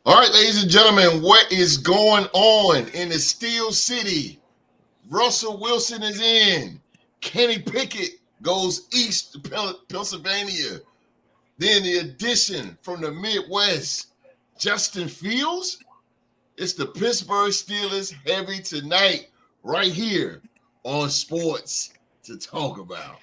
All right, ladies and gentlemen, what is going on in the Steel City? Russell Wilson is in. Kenny Pickett goes east to Pennsylvania. Then the addition from the Midwest, Justin Fields. It's the Pittsburgh Steelers heavy tonight, right here on Sports to Talk About.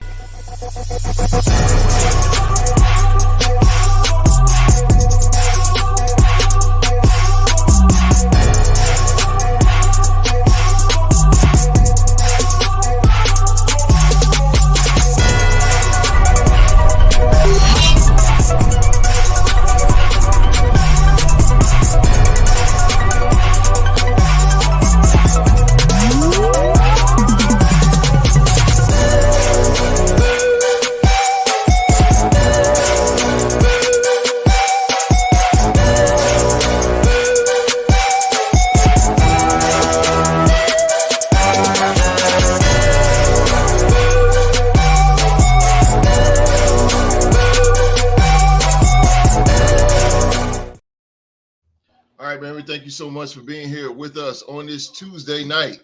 All right, man, we thank you so much for being here with us on this Tuesday night.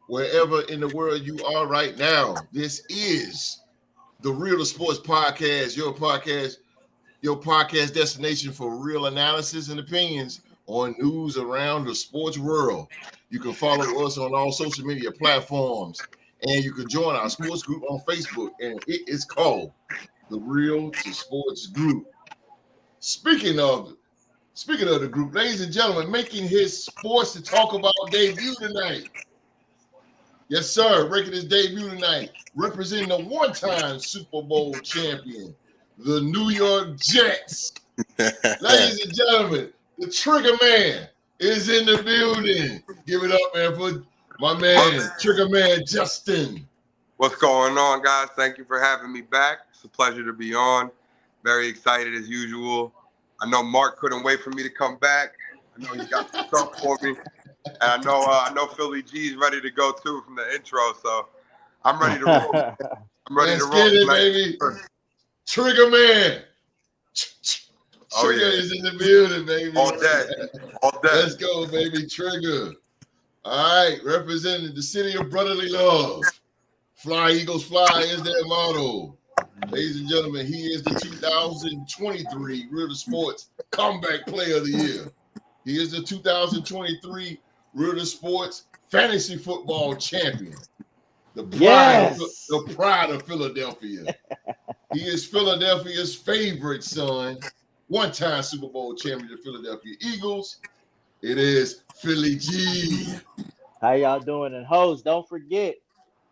Wherever in the world you are right now, this is the Real to Sports Podcast, your podcast destination for real analysis and opinions on news around the sports world. You can follow us on all social media platforms, and you can join our sports group on Facebook, and it is called the Real to Sports Group. Speaking of the group, ladies and gentlemen, making his Sports to Talk About debut tonight. Yes, sir, making his debut tonight, representing the one-time Super Bowl champion, the New York Jets. Ladies and gentlemen, the Trigger Man is in the building. Give it up, man, for my man, Trigger Man Justin. What's going on, guys? Thank you for having me back. It's a pleasure to be on. Very excited as usual. I know Mark couldn't wait for me to come back. I know he got some stuff for me. And I know Philly G's ready to go too from the intro, so I'm ready to roll. I'm ready to roll. Let's get it, baby. Trigger Man. Trigger yeah. is in the building, baby. All day. Let's go, baby. Trigger. All right, representing the city of brotherly love. Fly, Eagles, fly is their motto. Ladies and gentlemen, he is the 2023 Real to Sports Comeback Player of the Year. He is the 2023 Real to Sports Fantasy Football Champion. The pride of Philadelphia. He is Philadelphia's favorite son, one-time Super Bowl champion of the Philadelphia Eagles. It is Philly G. How y'all doing? And hoes, don't forget,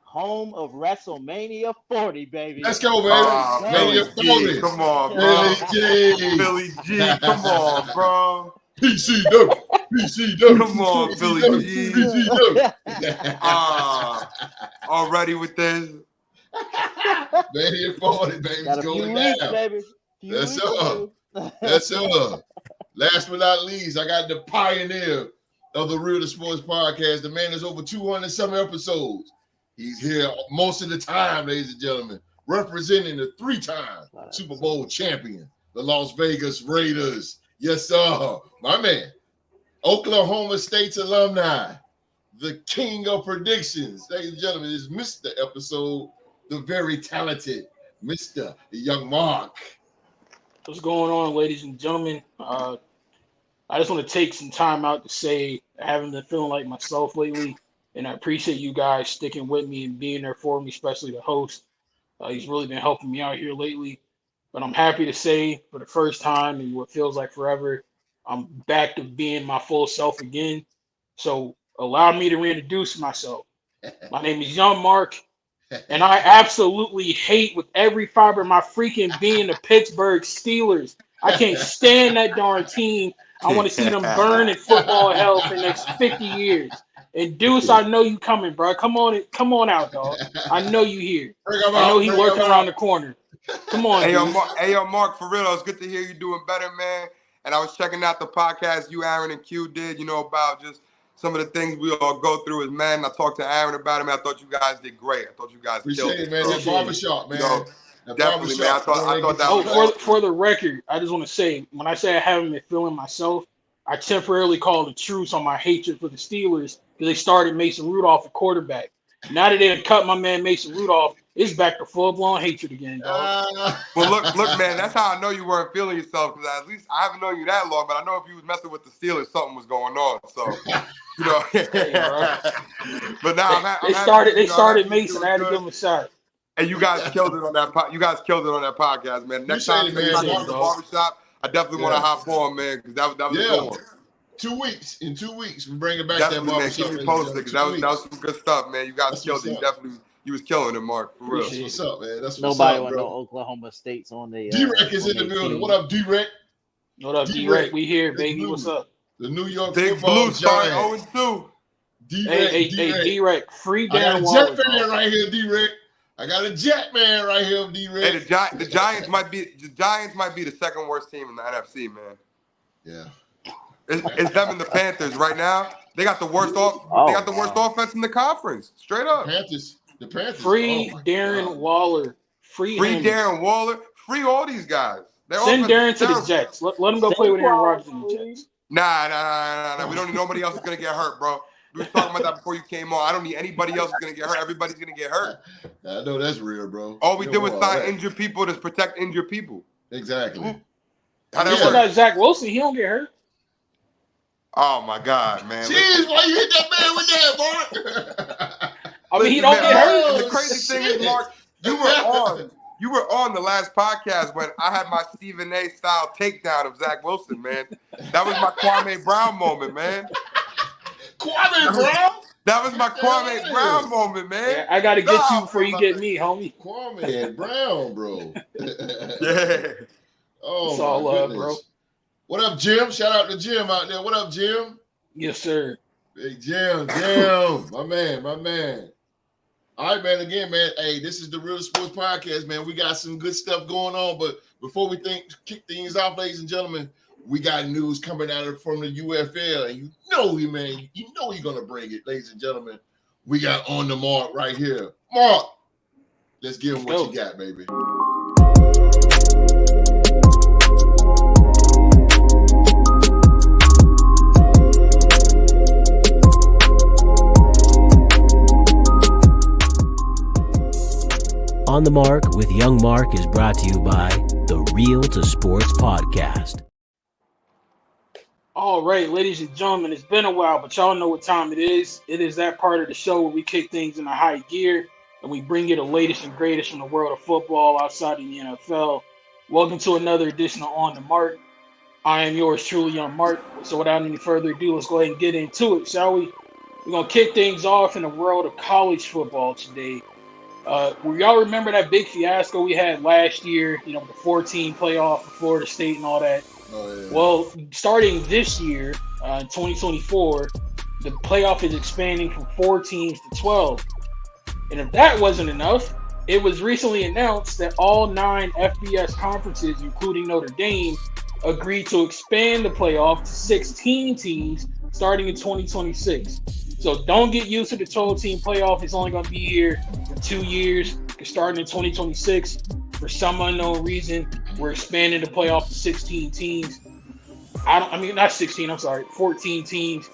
home of WrestleMania 40, baby. Let's go, baby. Philly G, come on, bro. Philly G, come on, bro. PCW. Come on, Philly G. Already with this. Mania 40, baby. Got a It's few going weeks, down. baby. That's up. That's up. Last but not least, I got the pioneer of the Real to Sports Podcast. The man is over 200 some episodes. He's here most of the time, ladies and gentlemen, representing the three-time Super Bowl champion, the Las Vegas Raiders. Yes, sir. My man, Oklahoma State's alumni, the king of predictions. Ladies and gentlemen, is Mr. Episode, the very talented Mr. Young Mark. What's going on, ladies and gentlemen? I just want to take some time out to say I haven't been feeling like myself lately, and I appreciate you guys sticking with me and being there for me, especially the host. He's really been helping me out here lately. But I'm happy to say, for the first time in what feels like forever, I'm back to being my full self again. So allow me to reintroduce myself. My name is Young Mark, and I absolutely hate with every fiber of my freaking being the Pittsburgh Steelers. I can't stand that darn team. I want to see them burn in football hell for the next 50 years. And Deuce, I know you coming, bro. Come on out, dog. I know you here. I know he lurking around the corner. Come on, Hey, yo, Mark, for real, it's good to hear you doing better, man. And I was checking out the podcast you, Aaron, and Q did, about just some of the things we all go through as men. I talked to Aaron about it, man. I thought you guys did great. I thought you guys Appreciate killed it, man. That barbershop, man. Definitely, man. I thought that Oh, was for the record, I just want to say, when I say I haven't been feeling myself, I temporarily called a truce on my hatred for the Steelers because they started Mason Rudolph at quarterback. Now that they cut my man Mason Rudolph, it's back to full-blown hatred again, dog. Well, look, man. That's how I know you weren't feeling yourself, because at least I haven't known you that long, but I know if you was messing with the Steelers, something was going on. So, you know. Hey, bro. But now They started Mason. I had to give him a shot. And you guys killed it on that. You guys killed it on that podcast, man. Next time you go to the barbershop, I definitely want to hop on, man, because that was a good one. 2 weeks. In 2 weeks, we bring it back. Definitely, that man. Keep me posted, because that was some good stuff, man. You guys killed it. You was killing it, Mark. For real. That's what's up, man. That's what's Nobody up, want bro. no Oklahoma State's on the D-Rec is in the building. What up, D-Rec? What up, D-Rec? We here, baby. What's up? The New York Big Football Blue starting Giants. 0-2. Hey, D-Rec. Free I Darren got a Waller. Jet fan right here, D-Rec. I got a Jet man right here, D-Rec. Hey, the Giants might be the second worst team in the NFC, man. Yeah. It's them and the Panthers right now. They got the worst offense in the conference. Straight up. The Panthers. Free Darren Waller. Free Darren Waller. Free all these guys. Send Darren to the Jets. Let him go play with Aaron Rodgers in the Jets. Nah. We don't need nobody else is gonna get hurt, bro. We were talking about that before you came on. I don't need anybody else is gonna get hurt. Everybody's gonna get hurt. I know that's real, bro. All we did was sign injured people to protect injured people. Exactly. How that work? Got Zach Wilson. He don't get hurt. Oh my God, man! Jeez, why you hit that man with that, Mark? I mean, he don't get hurt. The crazy thing is, Mark, you were on the last podcast when I had my Stephen A. style takedown of Zach Wilson, man. That was my Kwame Brown moment, man. Kwame Brown? That was my Kwame Brown moment, man. Yeah, I gotta get you before you get me, homie. Kwame Brown, bro. Yeah. Oh, it's all love, bro. What up, Jim? Shout out to Jim out there. What up, Jim? Yes, sir. Hey, Jim, my man. All right, man. Again, man. Hey, this is the Real Sports Podcast, man. We got some good stuff going on, but before we kick things off, ladies and gentlemen, we got news coming out from the UFL, and you know he's gonna bring it, ladies and gentlemen. We got On the Mark right here. Mark, let's give him what you got, baby. On the Mark with Young Mark is brought to you by the Real to Sports Podcast. All right, ladies and gentlemen, it's been a while, but y'all know what time it is. It is that part of the show where we kick things into high gear and we bring you the latest and greatest from the world of football outside of the NFL. Welcome to another edition of On the Mark. I am yours truly, Young Mark. So without any further ado, let's go ahead and get into it, shall we? We're going to kick things off in the world of college football today. Y'all remember that big fiasco we had last year, the 14 playoff for Florida State and all that? Oh, yeah. Well, starting this year, 2024, the playoff is expanding from 4 teams to 12. And if that wasn't enough, it was recently announced that all 9 FBS conferences, including Notre Dame, agreed to expand the playoff to 16 teams starting in 2026. So don't get used to the 12-team playoff. It's only going to be here for 2 years. It's starting in 2026. For some unknown reason, we're expanding the playoff to 16 teams. 14 teams.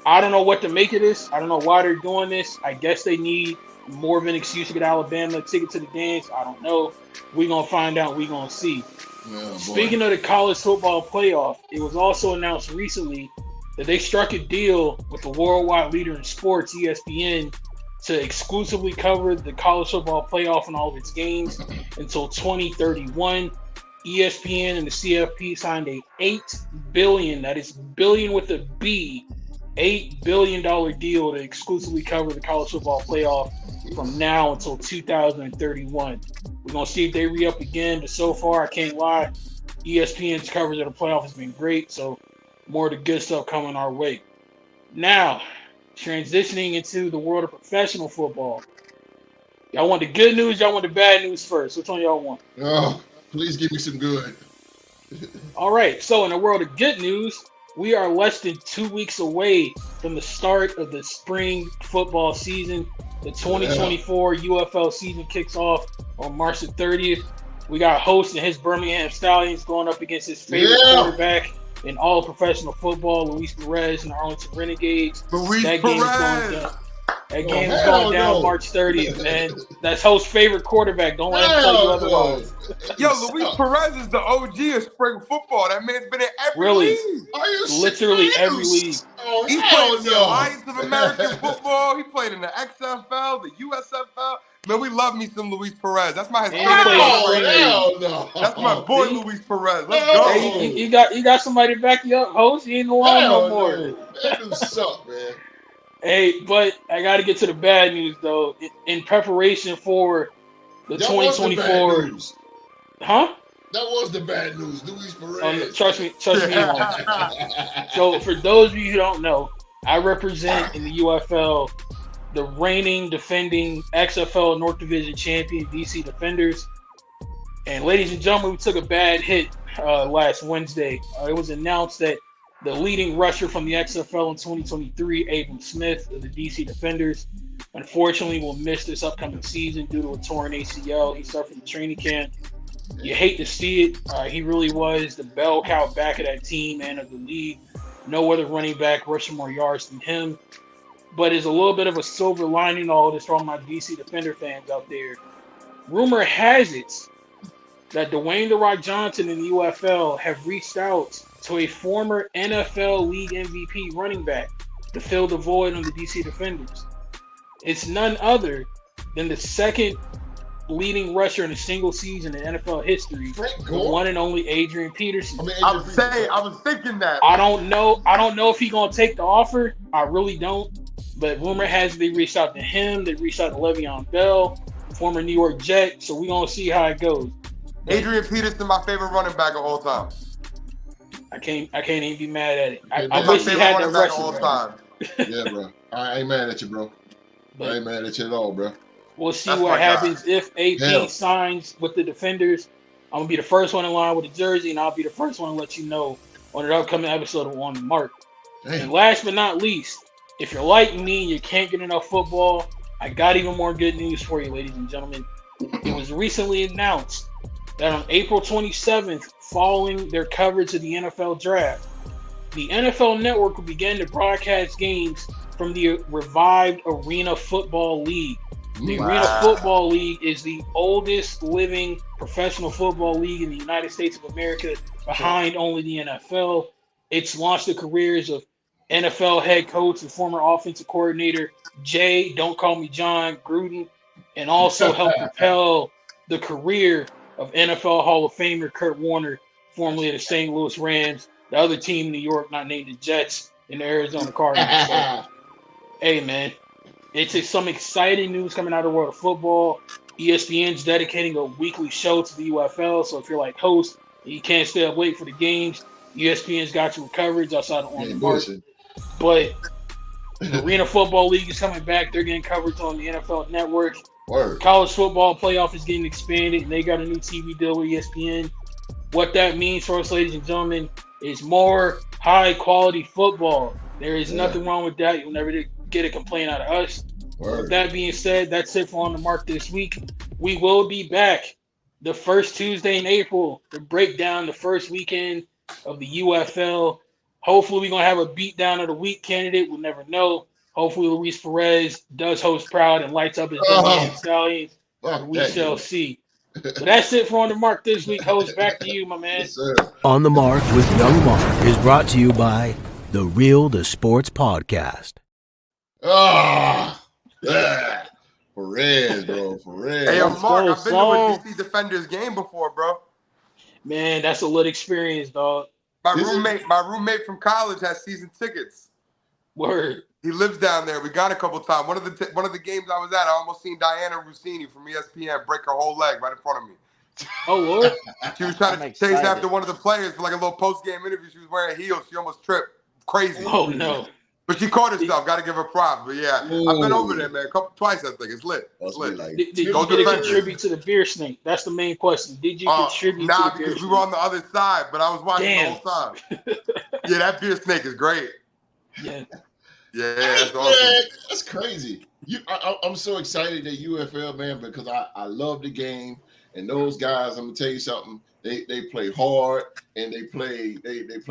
I don't know what to make of this. I don't know why they're doing this. I guess they need more of an excuse to get Alabama a ticket to the dance. I don't know. We're going to find out. We're going to see. Oh, Speaking of the college football playoff, it was also announced recently that they struck a deal with the worldwide leader in sports, ESPN, to exclusively cover the college football playoff and all of its games until 2031. ESPN and the CFP signed a $8 billion, that is billion with a B, $8 billion deal to exclusively cover the college football playoff from now until 2031. We're going to see if they re-up again, but so far, I can't lie, ESPN's coverage of the playoff has been great, so more of the good stuff coming our way. Now, transitioning into the world of professional football. Y'all want the good news? Y'all want the bad news first? Which one y'all want? Oh, please give me some good. All right. So in the world of good news, we are less than 2 weeks away from the start of the spring football season. The 2024 UFL season kicks off on March the 30th. We got host and his Birmingham Stallions going up against his favorite quarterback in all professional football, Luis Perez and the Arlington Renegades. That game is going down March 30th, man. That's host's favorite quarterback. Don't let him tell you otherwise. Yo, Luis Perez is the OG of spring football. That man's been in every league. Literally every league. He played in the Alliance of American Football. He played in the XFL, the USFL. Man, we love me some Luis Perez. That's my That's my boy, Luis Perez. Let's go. Hey, you got somebody to back you up, host. You ain't the one no more. That dude suck, man. Hey, but I got to get to the bad news, though. In preparation for the 2024... Huh? That was the bad news, Luis Perez. Trust me. So, for those of you who don't know, I represent in the UFL the reigning, defending XFL North Division champion, DC Defenders. And ladies and gentlemen, we took a bad hit last Wednesday. It was announced that the leading rusher from the XFL in 2023, Abram Smith of the DC Defenders, unfortunately will miss this upcoming season due to a torn ACL. He suffered in training camp. You hate to see it. He really was the bell cow back of that team and of the league. No other running back rushing more yards than him. But there's a little bit of a silver lining to all this for all my DC Defender fans out there. Rumor has it that Dwayne "The Rock" Johnson and the UFL have reached out to a former NFL League MVP running back to fill the void on the DC Defenders. It's none other than the second leading rusher in a single season in NFL history, the one and only Adrian Peterson. I was thinking that. I don't know if he's gonna take the offer. I really don't. But rumor has it they reached out to him. They reached out to Le'Veon Bell, former New York Jet. So we're gonna see how it goes. Adrian Peterson, my favorite running back of all time. I can't even be mad at it. I wish he had that rushing all time. Yeah, bro. I ain't mad at you, bro. I ain't mad at you at all, bro. We'll see what happens if AP signs with the Defenders. I'm gonna be the first one in line with the jersey, and I'll be the first one to let you know on an upcoming episode of On the Mark. Damn. And last but not least, if you're like me and you can't get enough football, I got even more good news for you, ladies and gentlemen. It was recently announced that on April 27th, following their coverage of the NFL Draft, the NFL Network will begin to broadcast games from the revived Arena Football League. The Arena Football League is the oldest living professional football league in the United States of America, behind only the NFL. It's launched the careers of NFL head coach and former offensive coordinator Jay, don't call me John, Gruden, and also helped propel the career of NFL Hall of Famer Kurt Warner, formerly of the St. Louis Rams, the other team in New York not named the Jets, and the Arizona Cardinals. So, hey, man, it's some exciting news coming out of the world of football. ESPN's dedicating a weekly show to the UFL, so if you're like host and you can't stay up late for the games, ESPN's got you with coverage outside of On the Mark. But the Arena Football League is coming back. They're getting coverage on the NFL Network. Word. College football playoff is getting expanded, and they got a new TV deal with ESPN. What that means for us, ladies and gentlemen, is more high-quality football. There is nothing wrong with that. You'll never get a complaint out of us. Word. With that being said, that's it for On the Mark this week. We will be back the first Tuesday in April to break down the first weekend of the UFL. Hopefully, we're going to have a beatdown of the week candidate. We'll never know. Hopefully, Luis Perez does host proud and lights up his Stallions. We shall see. So that's it for On the Mark this week. Host, back to you, my man. Yes, sir. On the Mark with Young Mark is brought to you by the Real the Sports Podcast. Perez, bro. Perez. Hey, Mark, I've been to a DC Defenders game before, bro. Man, that's a lit experience, dog. My roommate from college has season tickets. Word. He lives down there. We got a couple times. One of the games I was at, I almost seen Diana Rossini from ESPN break her whole leg right in front of me. Oh, Lord. She was trying to chase after one of the players for like a little post-game interview. She was wearing heels. She almost tripped. Crazy. Oh, no. But she caught herself. Got to give her props. But yeah, I've been over there, man. Twice, I think. It's lit. It's lit. Did you contribute to the beer snake? That's the main question. Did you contribute to the beer snake? Nah, because we were on the other side, but I was watching the whole time. Yeah, that beer snake is great. Yeah. Yeah, that's awesome. That's crazy. I'm so excited that UFL, man, because I love the game, and those guys. I'm gonna tell you something. They play hard and they play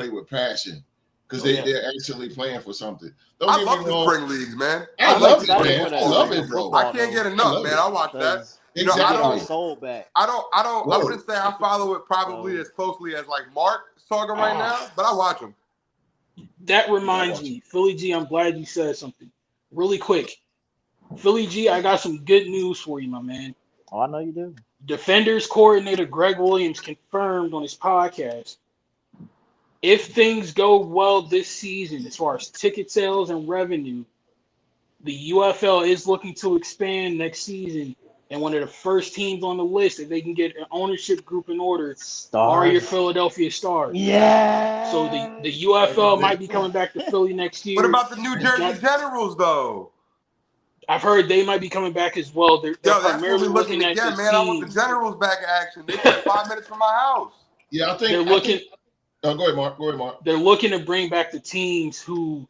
with passion because they're actually playing for something. Don't I get love me the wrong. spring leagues, man. I I'm love it, excited man. for I that love arena it, bro. football, I can't get though, enough, man. I watch that. because You know, we I get our don't. soul back. I Whoa. wouldn't say I follow it probably So- as closely as like Mark talking right now, but I watch them. That reminds me, Philly G, I'm glad you said something. Really quick. Philly G, I got some good news for you, my man. Oh, I know you do. Defenders coordinator Greg Williams confirmed on his podcast, if things go well this season, as far as ticket sales and revenue, the UFL is looking to expand next season. And one of the first teams on the list, if they can get an ownership group in order, are your Stars. Philadelphia Stars. Yeah. So the UFL might be coming back to Philly next year. What about the New Jersey Generals, though? I've heard they might be coming back as well. They're Yo, that's what primarily we're looking looking to at get, the man. I want the teams. Generals back in action. They live 5 minutes from my house. Yeah, I think They're looking. go ahead, Mark. Go ahead, Mark. They're looking to bring back the teams who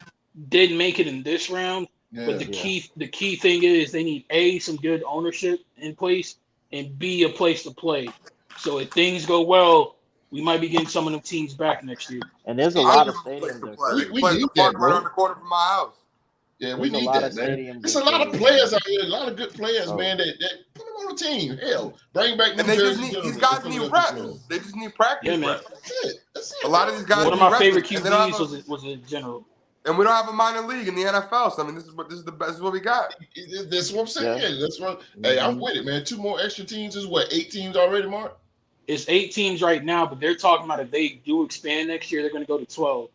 didn't make it in this round. Yeah. But the key thing is they need A, some good ownership in place, and B, a place to play. So if things go well, we might be getting some of them teams back next year. And there's a I lot give of them a place stadiums. to That play. They We can play in need the that, park right bro. around the corner from my house. Yeah, we There's a need lot that, of man. stadiums It's a in lot of Philly, players man. out here, a lot of good players, Oh. man. That put them on the team. Hell, bring back New And they just Jersey need, Generals these guys and need Philadelphia reps. Stars. They just need practice Yeah, man. reps. That's it. A lot of these guys One of need my reps. favorite And they don't QBs have was a general. and we don't have a minor league in the NFL. So I mean, this is what we got. That's what I'm saying. Yeah. Yeah, that's what. Hey, I'm with it, man. 2 more extra teams is what, 8 teams already, Mark? It's 8 teams right now, but they're talking about if they do expand next year, they're going to go to 12.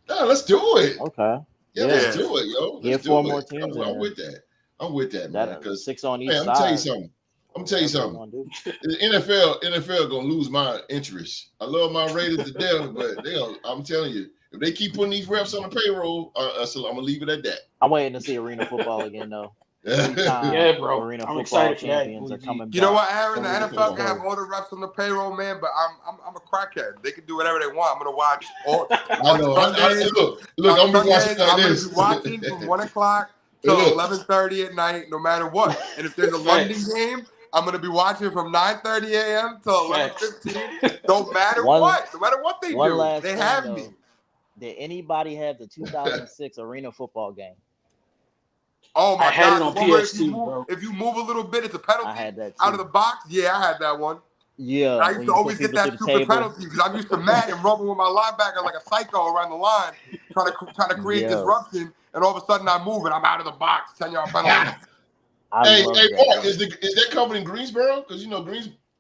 No, let's do it. Okay. Yeah, let's do it, yo. Get Let's 4 do more it. teams I'm in with that. I'm with that, man. That Because 6 on each man, I'm side. tell you something. I'm tell you Whatever something. they gonna do. The NFL gonna lose my interest. I love my Raiders to death, but I'm telling you, if they keep putting these reps on the payroll, so I'm gonna leave it at that. I'm waiting to see arena football again, though. 3-time Yeah, bro. Arena I'm football excited for that. champions are coming back. You know what, Aaron? The Philly NFL can Philly. have all the reps on the payroll, man. But I'm a crackhead. They can do whatever they want. I'm gonna watch all. I know. Sundays, Look, I'm gonna be watching like I'm gonna this. be watching from 1 o'clock till Look. 11:30 at night, no matter what. And if there's a London game, I'm gonna be watching from 9:30 a.m. till 11:15. No matter what, no matter what they One do, last they thing, have though. me. Did anybody have the 2006 arena football game? Oh my I had God! it on the one where PS2, bro. if you move a little bit, it's a penalty. I had that too. Out of the box. Yeah, I had that one. Yeah. I used to always get that stupid penalty because I'm used to mad and rubbing with my linebacker like a psycho around the line, trying to create disruption, and all of a sudden I move and I'm out of the box. 10-yard penalty. Hey, Mark, is that covered in Greensboro? Because you know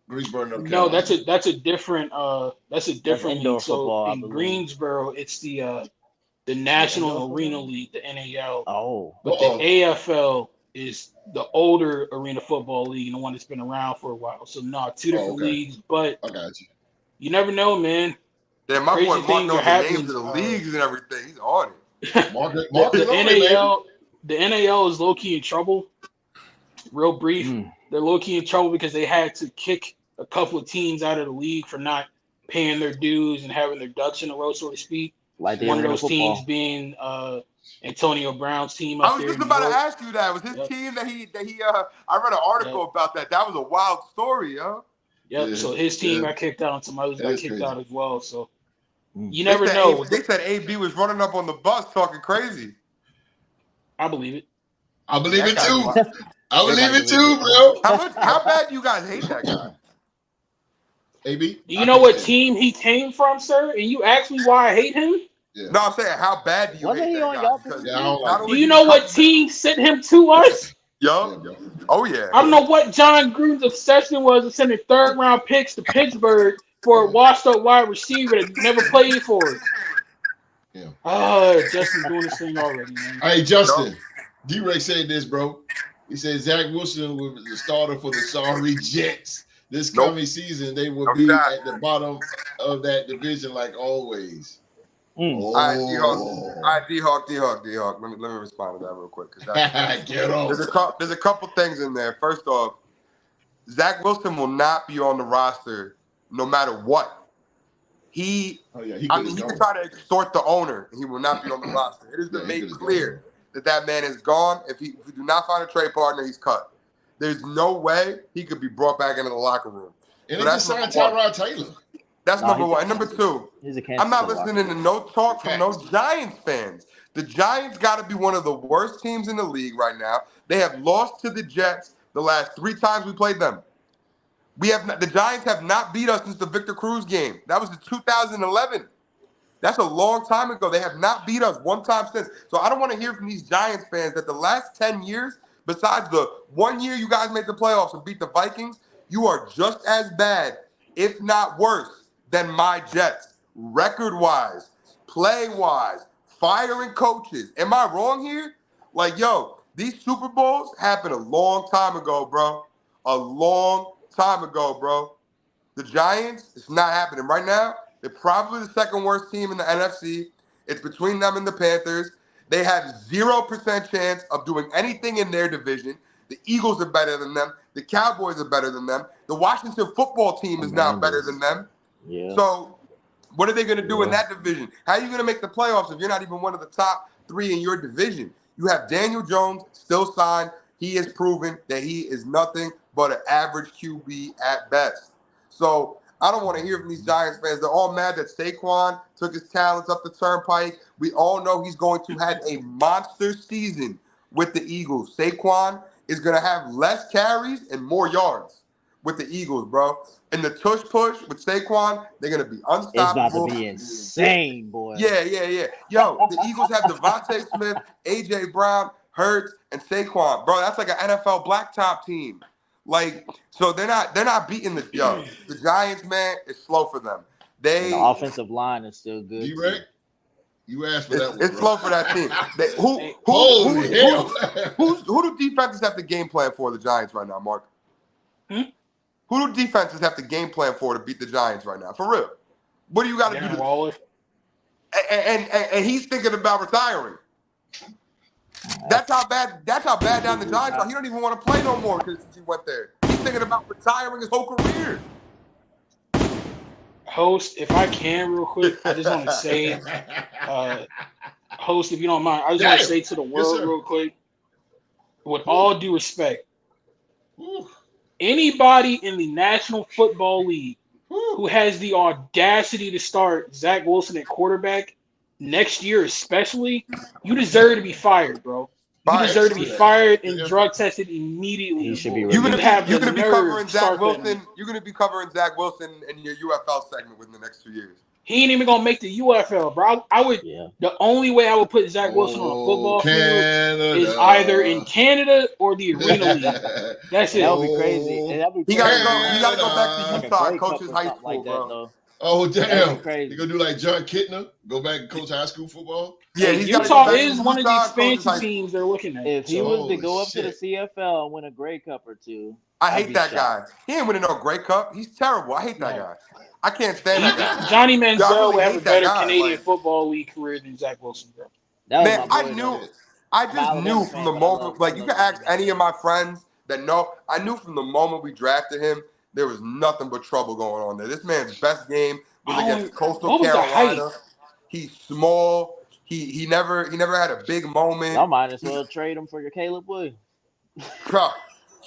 Greensboro. No, that's a different indoor league. So football, I in believe. Greensboro, it's the National Arena League, the NAL. Oh. But the AFL is the older arena football league and the one that's been around for a while. So no, 2 different leagues, but I got you. You never know, man. Yeah, my Crazy boy Mark things knows are the happening. names of the leagues and everything. He's on it. Mark The NAL is low key in trouble. Real brief, they're low key in trouble because they had to kick a couple of teams out of the league for not paying their dues and having their ducks in a row, so to speak. Like one of those teams being Antonio Brown's team. I was just about to ask you that. Was his team that he I read an article about that. That was a wild story, yo. Yep. Yeah, so his team got kicked out and some others got kicked out as well. So you never know. They said AB was running up on the bus talking crazy. I believe it. I believe it too. I believe it too, bro. How bad do you guys hate that guy? AB? Do you know what team he came from, sir? And you asked me why I hate him? Yeah. No, I'm saying how bad do you hate that guy? Do you know what team sent him to us? Yo. Oh, yeah. I don't know what John Gruden's obsession was of sending third-round picks to Pittsburgh for a washed-up wide receiver that never played for us. Yeah. Oh, Justin's doing this thing already, man. Hey, Justin. D-Rex said this, bro. He said Zach Wilson was the starter for the sorry Jets. This coming season, they will be at the bottom of that division like always. All right, D-Hawk. Let me respond to that real quick. There's a couple things in there. First off, Zach Wilson will not be on the roster no matter what. He can try to extort the owner, and he will not be on the roster. It has been made clear. that man is gone. If we do not find a trade partner, he's cut. There's no way he could be brought back into the locker room. And So they just signed Tyrod Taylor. That's number one. And number two, I'm not listening to no talk from no Giants fans. The Giants got to be one of the worst teams in the league right now. They have lost to the Jets the last 3 times we played them. The Giants have not beat us since the Victor Cruz game. That was in 2011. That's a long time ago. They have not beat us one time since. So I don't want to hear from these Giants fans that the last 10 years, besides the 1 year you guys made the playoffs and beat the Vikings, you are just as bad, if not worse, than my Jets. Record-wise, play-wise, firing coaches. Am I wrong here? Like, yo, these Super Bowls happened a long time ago, bro. A long time ago, bro. The Giants, it's not happening right now. They're probably the second worst team in the NFC. It's between them and the Panthers. They have 0% chance of doing anything in their division. The Eagles are better than them. The Cowboys are better than them. The Washington football team is now better than them. Yeah. So what are they going to do in that division? How are you going to make the playoffs if you're not even one of the top 3 in your division? You have Daniel Jones still signed. He has proven that he is nothing but an average QB at best. So I don't want to hear from these Giants fans. They're all mad that Saquon took his talents up the turnpike. We all know he's going to have a monster season with the Eagles. Saquon is going to have less carries and more yards with the Eagles, bro. And the tush push with Saquon, they're going to be unstoppable. It's about to be insane, boy. Yeah. Yo, the Eagles have Devontae Smith, A.J. Brown, Hurts, and Saquon. Bro, that's like an NFL blacktop team. Like, so they're not beating the Giants, man. It's slow for them. And the offensive line is still good. D-Ray, you asked for that one. It's slow for that team. Who do defenses have to game plan for the Giants right now, Mark? Who do defenses have to game plan for to beat the Giants right now? For real. What do you got to do? Waller. And he's thinking about retiring. That's how bad down the Giants are. He don't even want to play no more because he went there. He's thinking about retiring his whole career. Host, if I can real quick, I just want to say, host, if you don't mind, I just want to say to the world real quick, with all due respect, anybody in the National Football League who has the audacity to start Zach Wilson at quarterback next year especially, you deserve to be fired, bro. You deserve to be fired and drug tested immediately. He should be. You're gonna be covering Zach Wilson. You're gonna be covering Zach Wilson in your UFL segment within the next 2 years. He ain't even gonna make the UFL, bro. I would. Yeah. The only way I would put Zach Wilson on a football field is either in Canada or the Arena League. That's it. That would be crazy. He gotta go back to Utah and coach his high school, like bro. that, oh damn! You gonna do like John Kittner? Go back and coach high school football? Yeah, Utah is one of the expansion teams they're looking at. If he was to go up to the CFL and win a Grey Cup or two, I hate that guy. He ain't winning no Grey Cup. He's terrible. I hate that guy. I can't stand that guy. Johnny Manziel would have a better Canadian Football League career than Zach Wilson, bro. Man, I just knew from the moment. Like, you can ask any of my friends that know. I knew from the moment we drafted him, there was nothing but trouble going on there. This man's best game was against Coastal Carolina. He's small. He never had a big moment. I might as well trade him for your Caleb Williams. Bro,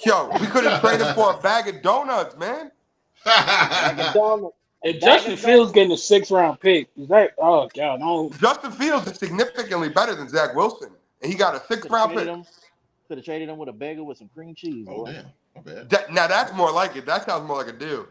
yo, we couldn't trade him for a bag of donuts, man. If Justin Fields getting a 6th-round pick, is that? Oh God, no. Justin Fields is significantly better than Zach Wilson, and he got a 6th-round pick. Could have traded him with a bagel with some cream cheese. Oh damn. Now that's more like it. That sounds more like a deal.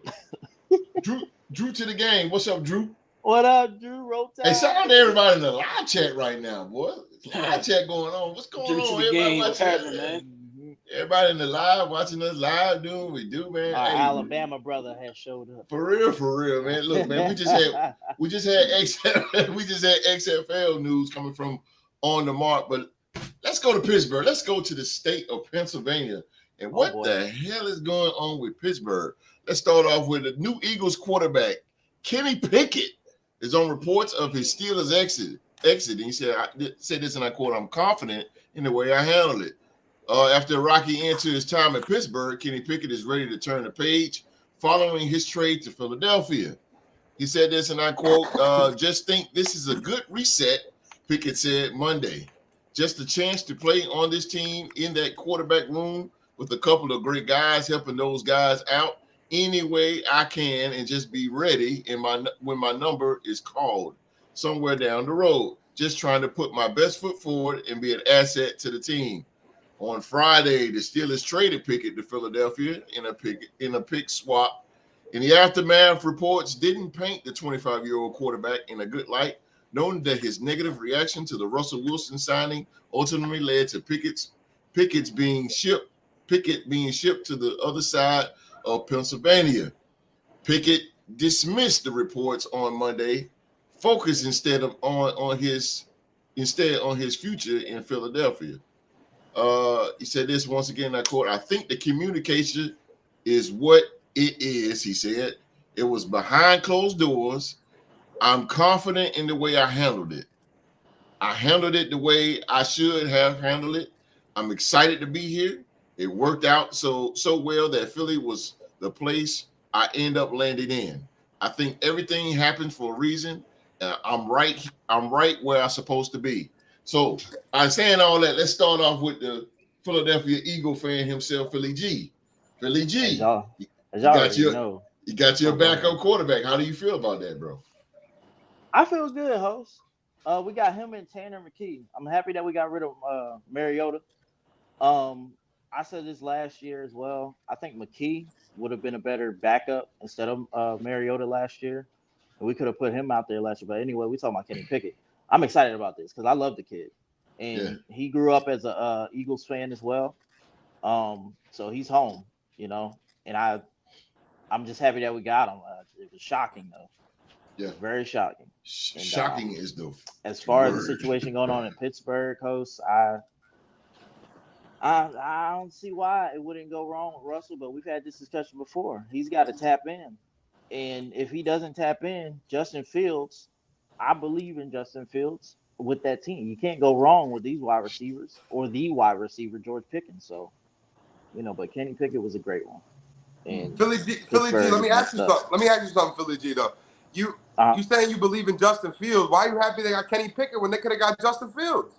Drew to the game. What's up, Drew? What up, Drew? Roll Tide. Hey, shout out to everybody in the live chat right now, boy. Live chat going on. What's going Drew on? To the game. What's happening, man? Everybody in the live watching us live doing what we do, man. Our Alabama brother has showed up. For real, man. Look, man, we just had XFL news coming from On the Mark, but let's go to Pittsburgh. Let's go to the state of Pennsylvania. And what the hell is going on with Pittsburgh? Let's start off with the new Eagles quarterback, Kenny Pickett, is on reports of his Steelers exit. He said, I said this and I quote, "I'm confident in the way I handled it. After a rocky end to his time at Pittsburgh, Kenny Pickett is ready to turn the page following his trade to Philadelphia." He said this and I quote, "Just think this is a good reset," Pickett said Monday. just a chance to play on this team in that quarterback room with a couple of great guys helping those guys out any way I can and just be ready when my number is called somewhere down the road. Just trying to put my best foot forward and be an asset to the team. On Friday, the Steelers traded Pickett to Philadelphia in a pick swap. In the aftermath, reports didn't paint the 25-year-old quarterback in a good light, knowing that his negative reaction to the Russell Wilson signing ultimately led to Pickett being shipped to the other side of Pennsylvania. Pickett dismissed the reports on Monday, focused instead on his future in Philadelphia. He said this once again, I quote, "I think the communication is what it is," he said. "It was behind closed doors. I'm confident in the way I handled it. I handled it the way I should have handled it. I'm excited to be here. It worked out so well that Philly was the place I end up landing in. I think everything happens for a reason. I'm right where I'm supposed to be." So I'm saying all that. Let's start off with the Philadelphia Eagle fan himself, Philly G. Philly G, as y'all already know. You got your backup quarterback. How do you feel about that, bro? I feel good, host. We got him and Tanner McKee. I'm happy that we got rid of Mariota. I said this last year as well. I think McKee would have been a better backup instead of Mariota last year. And we could have put him out there last year. But anyway, we talking about Kenny Pickett. I'm excited about this because I love the kid. And he grew up as a Eagles fan as well. So he's home, and I'm just happy that we got him. It was shocking though. Yeah. Very shocking. And, shocking is the as far as the situation going on in Pittsburgh, host, I don't see why it wouldn't go wrong with Russell, but we've had this discussion before. He's got to tap in. And if he doesn't tap in, Justin Fields, I believe in Justin Fields with that team. You can't go wrong with these wide receivers or the wide receiver, George Pickens. So, but Kenny Pickett was a great one. And Philly G, let me ask you something, Philly G, though. You saying you believe in Justin Fields. Why are you happy they got Kenny Pickett when they could have got Justin Fields?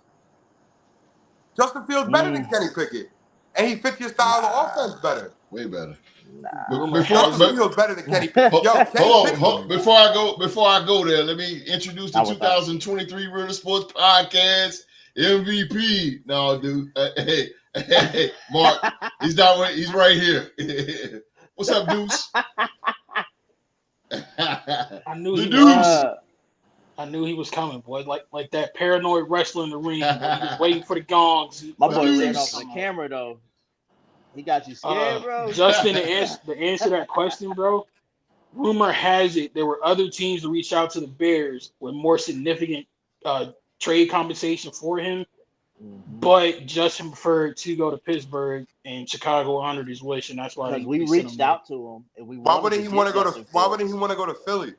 Justin Fields better than Kenny Pickett. And he fits your style of offense better. Way better. Justin Fields better than Kenny Pickett. Hold on. Before I go there, let me introduce the 2023 Real Sports Podcast MVP. No, dude. Hey, Mark. He's right here. What's up, Deuce? I knew he was coming, boy. Like that paranoid wrestler in the ring. He was waiting for the gongs. My boy ran off the camera though. He got you scared, bro. Justin, to answer that question, bro. Rumor has it there were other teams to reach out to the Bears with more significant trade compensation for him. But Justin preferred to go to Pittsburgh, and Chicago honored his wish, and that's why we reached out to him. And why wouldn't he want to go to Philly?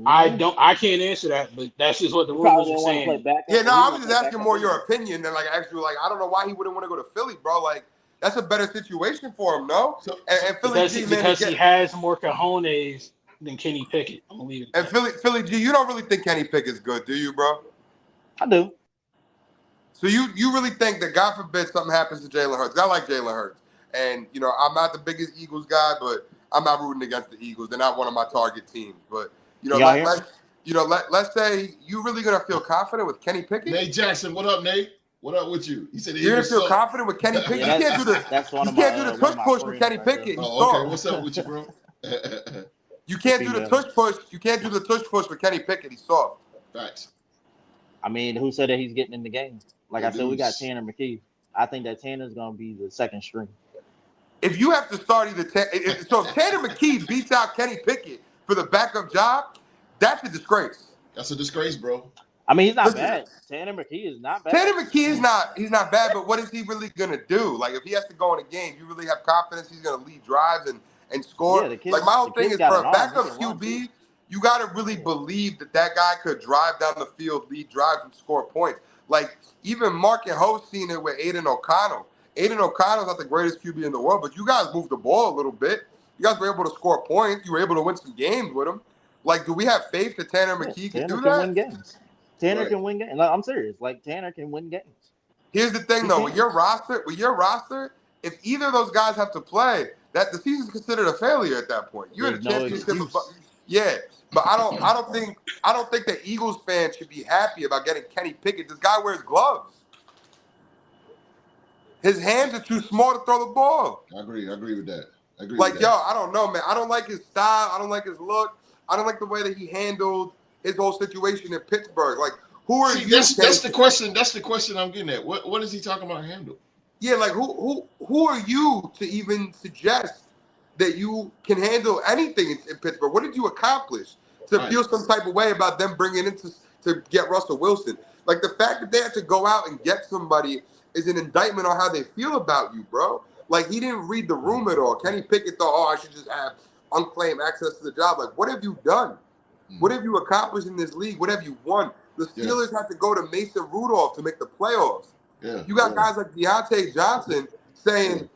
I can't answer that, but that's just what the rumors are saying. I was just asking more your opinion than actually I don't know why he wouldn't want to go to Philly, bro. Like that's a better situation for him, no? And Philly G, because he has more cojones than Kenny Pickett. I'm gonna leave it. And Philly G, you don't really think Kenny Pickett's good, do you, bro? I do. So you really think that God forbid something happens to Jalen Hurts? I like Jalen Hurts, and I'm not the biggest Eagles guy, but I'm not rooting against the Eagles. They're not one of my target teams. But let's say you really gonna feel confident with Kenny Pickett. Nate Jackson, what up, Nate? What up with you? He said you're gonna feel confident with Kenny Pickett. You can't do the tush push with Kenny Pickett. Okay, what's up with you, bro? You can't do the tush push. You can't do the tush push with Kenny Pickett. He's soft. Facts. I mean, who said that he's getting in the game? Like I said, we got Tanner McKee. I think that Tanner's going to be the second string. If you have to start if Tanner McKee beats out Kenny Pickett for the backup job, that's a disgrace. That's a disgrace, bro. I mean, he's not bad. Tanner McKee is not bad. Tanner McKee is not bad, but what is he really going to do? Like, if he has to go in a game, you really have confidence he's going to lead drives and score? Yeah, my whole thing is for a backup QB, you got to really believe that guy could drive down the field, lead drives, and score points. Like, even Mark and Host seen it with Aiden O'Connell. Aiden O'Connell's not the greatest QB in the world, but you guys moved the ball a little bit. You guys were able to score points. You were able to win some games with him. Like, do we have faith that Tanner McKee can do that? Win games. Tanner Right. can win games. Like, I'm serious. Like Tanner can win games. Here's the thing, He though, can. with your roster, if either of those guys have to play, that the season's considered a failure at that point. You're in There's a no championship. excuse. Yeah, but I don't think that Eagles fans should be happy about getting Kenny Pickett. This guy wears gloves. His hands are too small to throw the ball. I agree with that. Like, yo, I don't know, man. I don't like his style. I don't like his look. I don't like the way that he handled his whole situation in Pittsburgh. Like, who are you? That's the question. That's the question I'm getting at. What is he talking about handle? Yeah, like who are you to even suggest that you can handle anything in Pittsburgh? What did you accomplish to feel some type of way about them bringing in to get Russell Wilson? Like, the fact that they had to go out and get somebody is an indictment on how they feel about you, bro. Like, he didn't read the room at all. Kenny Pickett thought, oh, I should just have unclaimed access to the job. Like, what have you done? What have you accomplished in this league? What have you won? The Steelers had to go to Mason Rudolph to make the playoffs. Yeah. You got guys like Deontay Johnson saying,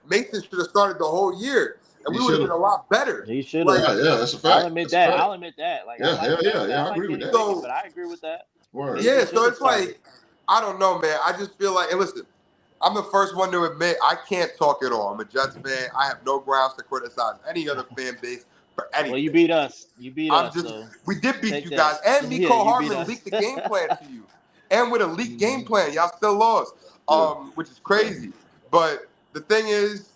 Mason should have started the whole year, and we would have been a lot better. He should have. Like, that's a fact. I'll admit that. Like, I agree with that. But I agree with that. Word. Yeah, so it's like, I don't know, man. I just feel like, and listen, I'm the first one to admit I can't talk at all. I'm a Jets fan. I have no grounds to criticize any other fan base for anything. Well, you beat us. We did beat you that. guys. And Miko Hardman leaked the game plan to you. And with a leaked game plan, y'all still lost, which is crazy. But the thing is,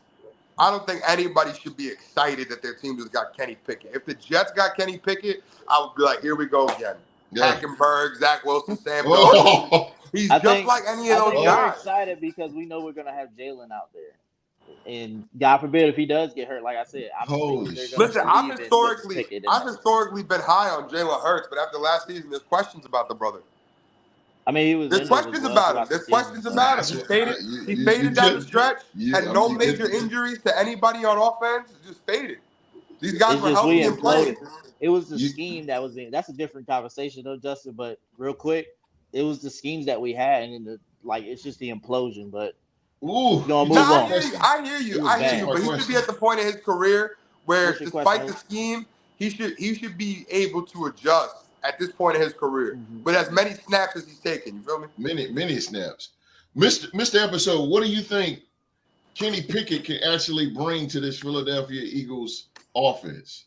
I don't think anybody should be excited that their team just got Kenny Pickett. If the Jets got Kenny Pickett, I would be like, here we go again. Hackenberg, Zach Wilson, Sam Darnold. He's like any of those guys. We're excited because we know we're going to have Jalen out there. And God forbid if he does get hurt, like I said, listen, I've historically been high on Jalen Hurts, but after last season, there's questions about the brother. I mean, there's questions about him. There's questions about him. He faded down the stretch, had no major injuries to anybody on offense. Just faded. These guys were healthy and playing. It was the scheme that was in. That's a different conversation, though, Justin. But real quick, it was the schemes that we had, and it's just the implosion. But gonna move on. I hear you, but he should be at the point in his career where, despite the scheme, he should be able to adjust at this point in his career, with as many snaps as he's taken. You feel me? Many snaps. Mr. Episode, what do you think Kenny Pickett can actually bring to this Philadelphia Eagles offense?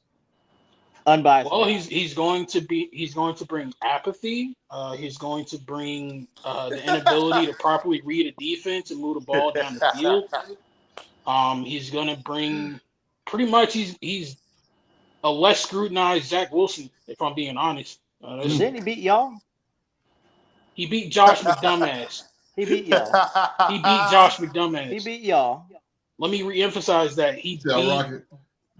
Unbiased. Well, he's going to bring apathy. He's going to bring the inability to properly read a defense and move the ball down the field. He's going to bring pretty much he's a less scrutinized Zach Wilson, if I'm being honest. Didn't he beat y'all? He beat Josh McDumbass. He beat y'all. He beat Josh McDumbass. He beat y'all. Let me reemphasize that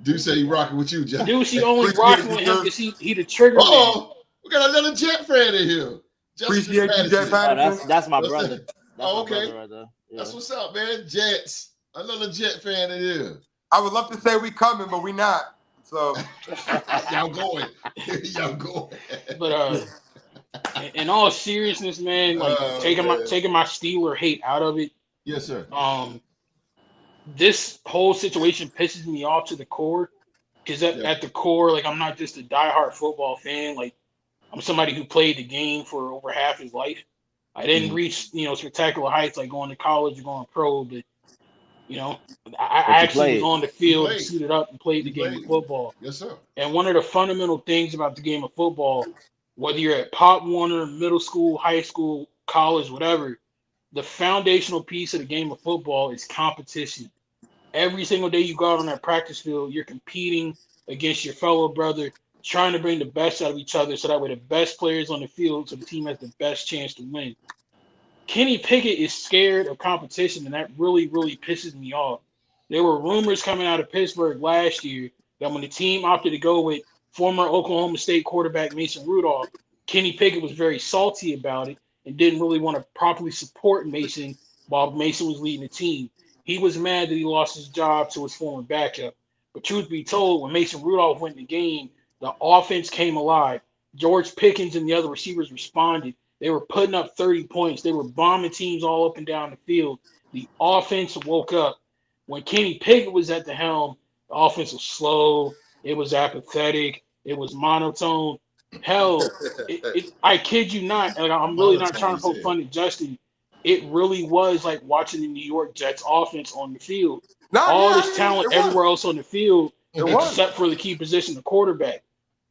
Dude said he rocking with you, John. Dude, he only rocking with him because he the trigger man. We got another Jet fan in here. Appreciate you, Jet fan. That's my brother. Okay. Right there. Yeah. That's what's up, man. Jets. Another Jet fan in here. I would love to say we coming, but we not. So y'all going. But in all seriousness, man, like taking my Steeler hate out of it. Yes, sir. This whole situation pisses me off to the core, because at the core, like, I'm not just a diehard football fan. Like, I'm somebody who played the game for over half his life. I didn't reach, spectacular heights like going to college or going pro, but I actually was on the field, suited up, and played the game of football. Yes, sir. And one of the fundamental things about the game of football, whether you're at Pop Warner, middle school, high school, college, whatever, the foundational piece of the game of football is competition. Every single day you go out on that practice field, you're competing against your fellow brother, trying to bring the best out of each other so that way the best players on the field, so the team has the best chance to win. Kenny Pickett is scared of competition, and that really, really pisses me off. There were rumors coming out of Pittsburgh last year that when the team opted to go with former Oklahoma State quarterback Mason Rudolph, Kenny Pickett was very salty about it and didn't really want to properly support Mason while Mason was leading the team. He was mad that he lost his job to his former backup. But truth be told, when Mason Rudolph went in the game, the offense came alive. George Pickens and the other receivers responded. They were putting up 30 points. They were bombing teams all up and down the field. The offense woke up. When Kenny Pickett was at the helm, the offense was slow. It was apathetic. It was monotone. Hell, I kid you not. Like, I'm really not trying to poke fun at Justin. It really was like watching the New York Jets offense on the field. Nah, All yeah, this I mean, talent it was. everywhere else on the field, It was. except for the key position, the quarterback.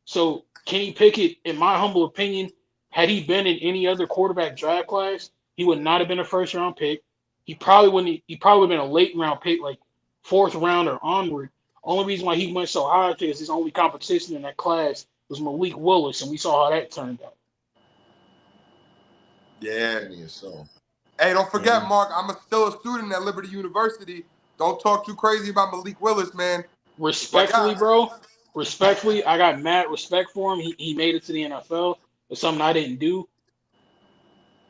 So Kenny Pickett, in my humble opinion, had he been in any other quarterback draft class, he would not have been a first round pick. He probably wouldn't. He probably would have been a late round pick, like fourth round or onward. Only reason why he went so high is his only competition in that class was Malik Willis, and we saw how that turned out. Yeah. So. Hey, don't forget, Mark, I'm still a student at Liberty University. Don't talk too crazy about Malik Willis, man. Respectfully, bro. Respectfully, I got mad respect for him. He made it to the NFL. It's something I didn't do.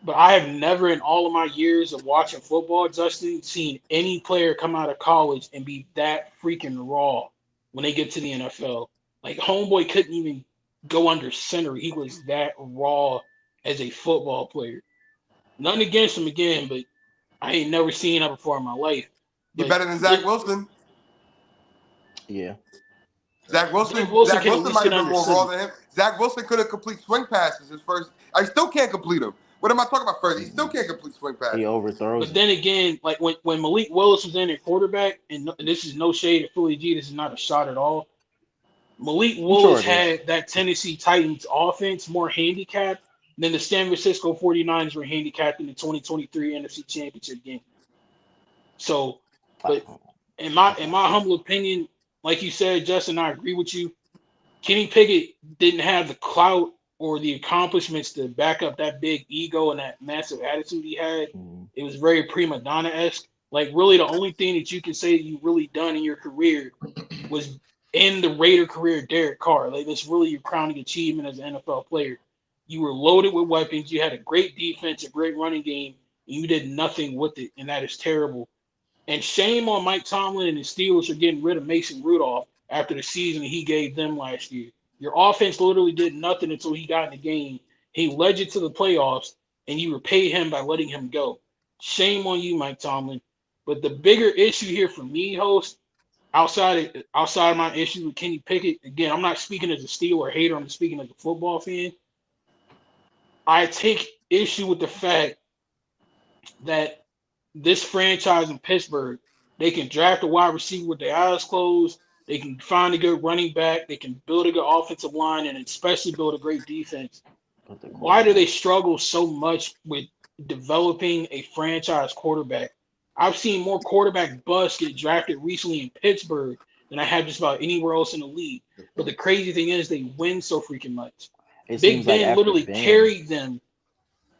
But I have never in all of my years of watching football, Justin, seen any player come out of college and be that freaking raw when they get to the NFL. Like, homeboy couldn't even go under center. He was that raw as a football player. Nothing against him again, but I ain't never seen that before in my life. He better than Zach Wilson. Yeah. Zach Wilson might have been more raw than him. Zach Wilson couldn't complete swing passes his first. I still can't complete them. What am I talking about first? He still can't complete swing passes. He overthrows. But then again, like when Malik Willis was in at quarterback, and this is no shade at Philly G, this is not a shot at all. Malik Willis had that Tennessee Titans offense more handicapped than the San Francisco 49ers were handicapped in the 2023 NFC Championship game. So, but in my humble opinion, like you said, Justin, I agree with you. Kenny Pickett didn't have the clout or the accomplishments to back up that big ego and that massive attitude he had. It was very prima donna-esque. Like, really, the only thing that you can say that you really done in your career was in the Raider career, Derek Carr. Like, that's really your crowning achievement as an NFL player. You were loaded with weapons. You had a great defense, a great running game, and you did nothing with it, and that is terrible. And shame on Mike Tomlin and the Steelers for getting rid of Mason Rudolph after the season he gave them last year. Your offense literally did nothing until he got in the game. He led you to the playoffs, and you repaid him by letting him go. Shame on you, Mike Tomlin. But the bigger issue here for me, host, outside of my issue with Kenny Pickett, again, I'm not speaking as a Steeler hater. I'm speaking as a football fan. I take issue with the fact that this franchise in Pittsburgh, they can draft a wide receiver with their eyes closed. They can find a good running back. They can build a good offensive line and especially build a great defense. Why do they struggle so much with developing a franchise quarterback? I've seen more quarterback busts get drafted recently in Pittsburgh than I have just about anywhere else in the league. But the crazy thing is they win so freaking much. Big Ben literally carried them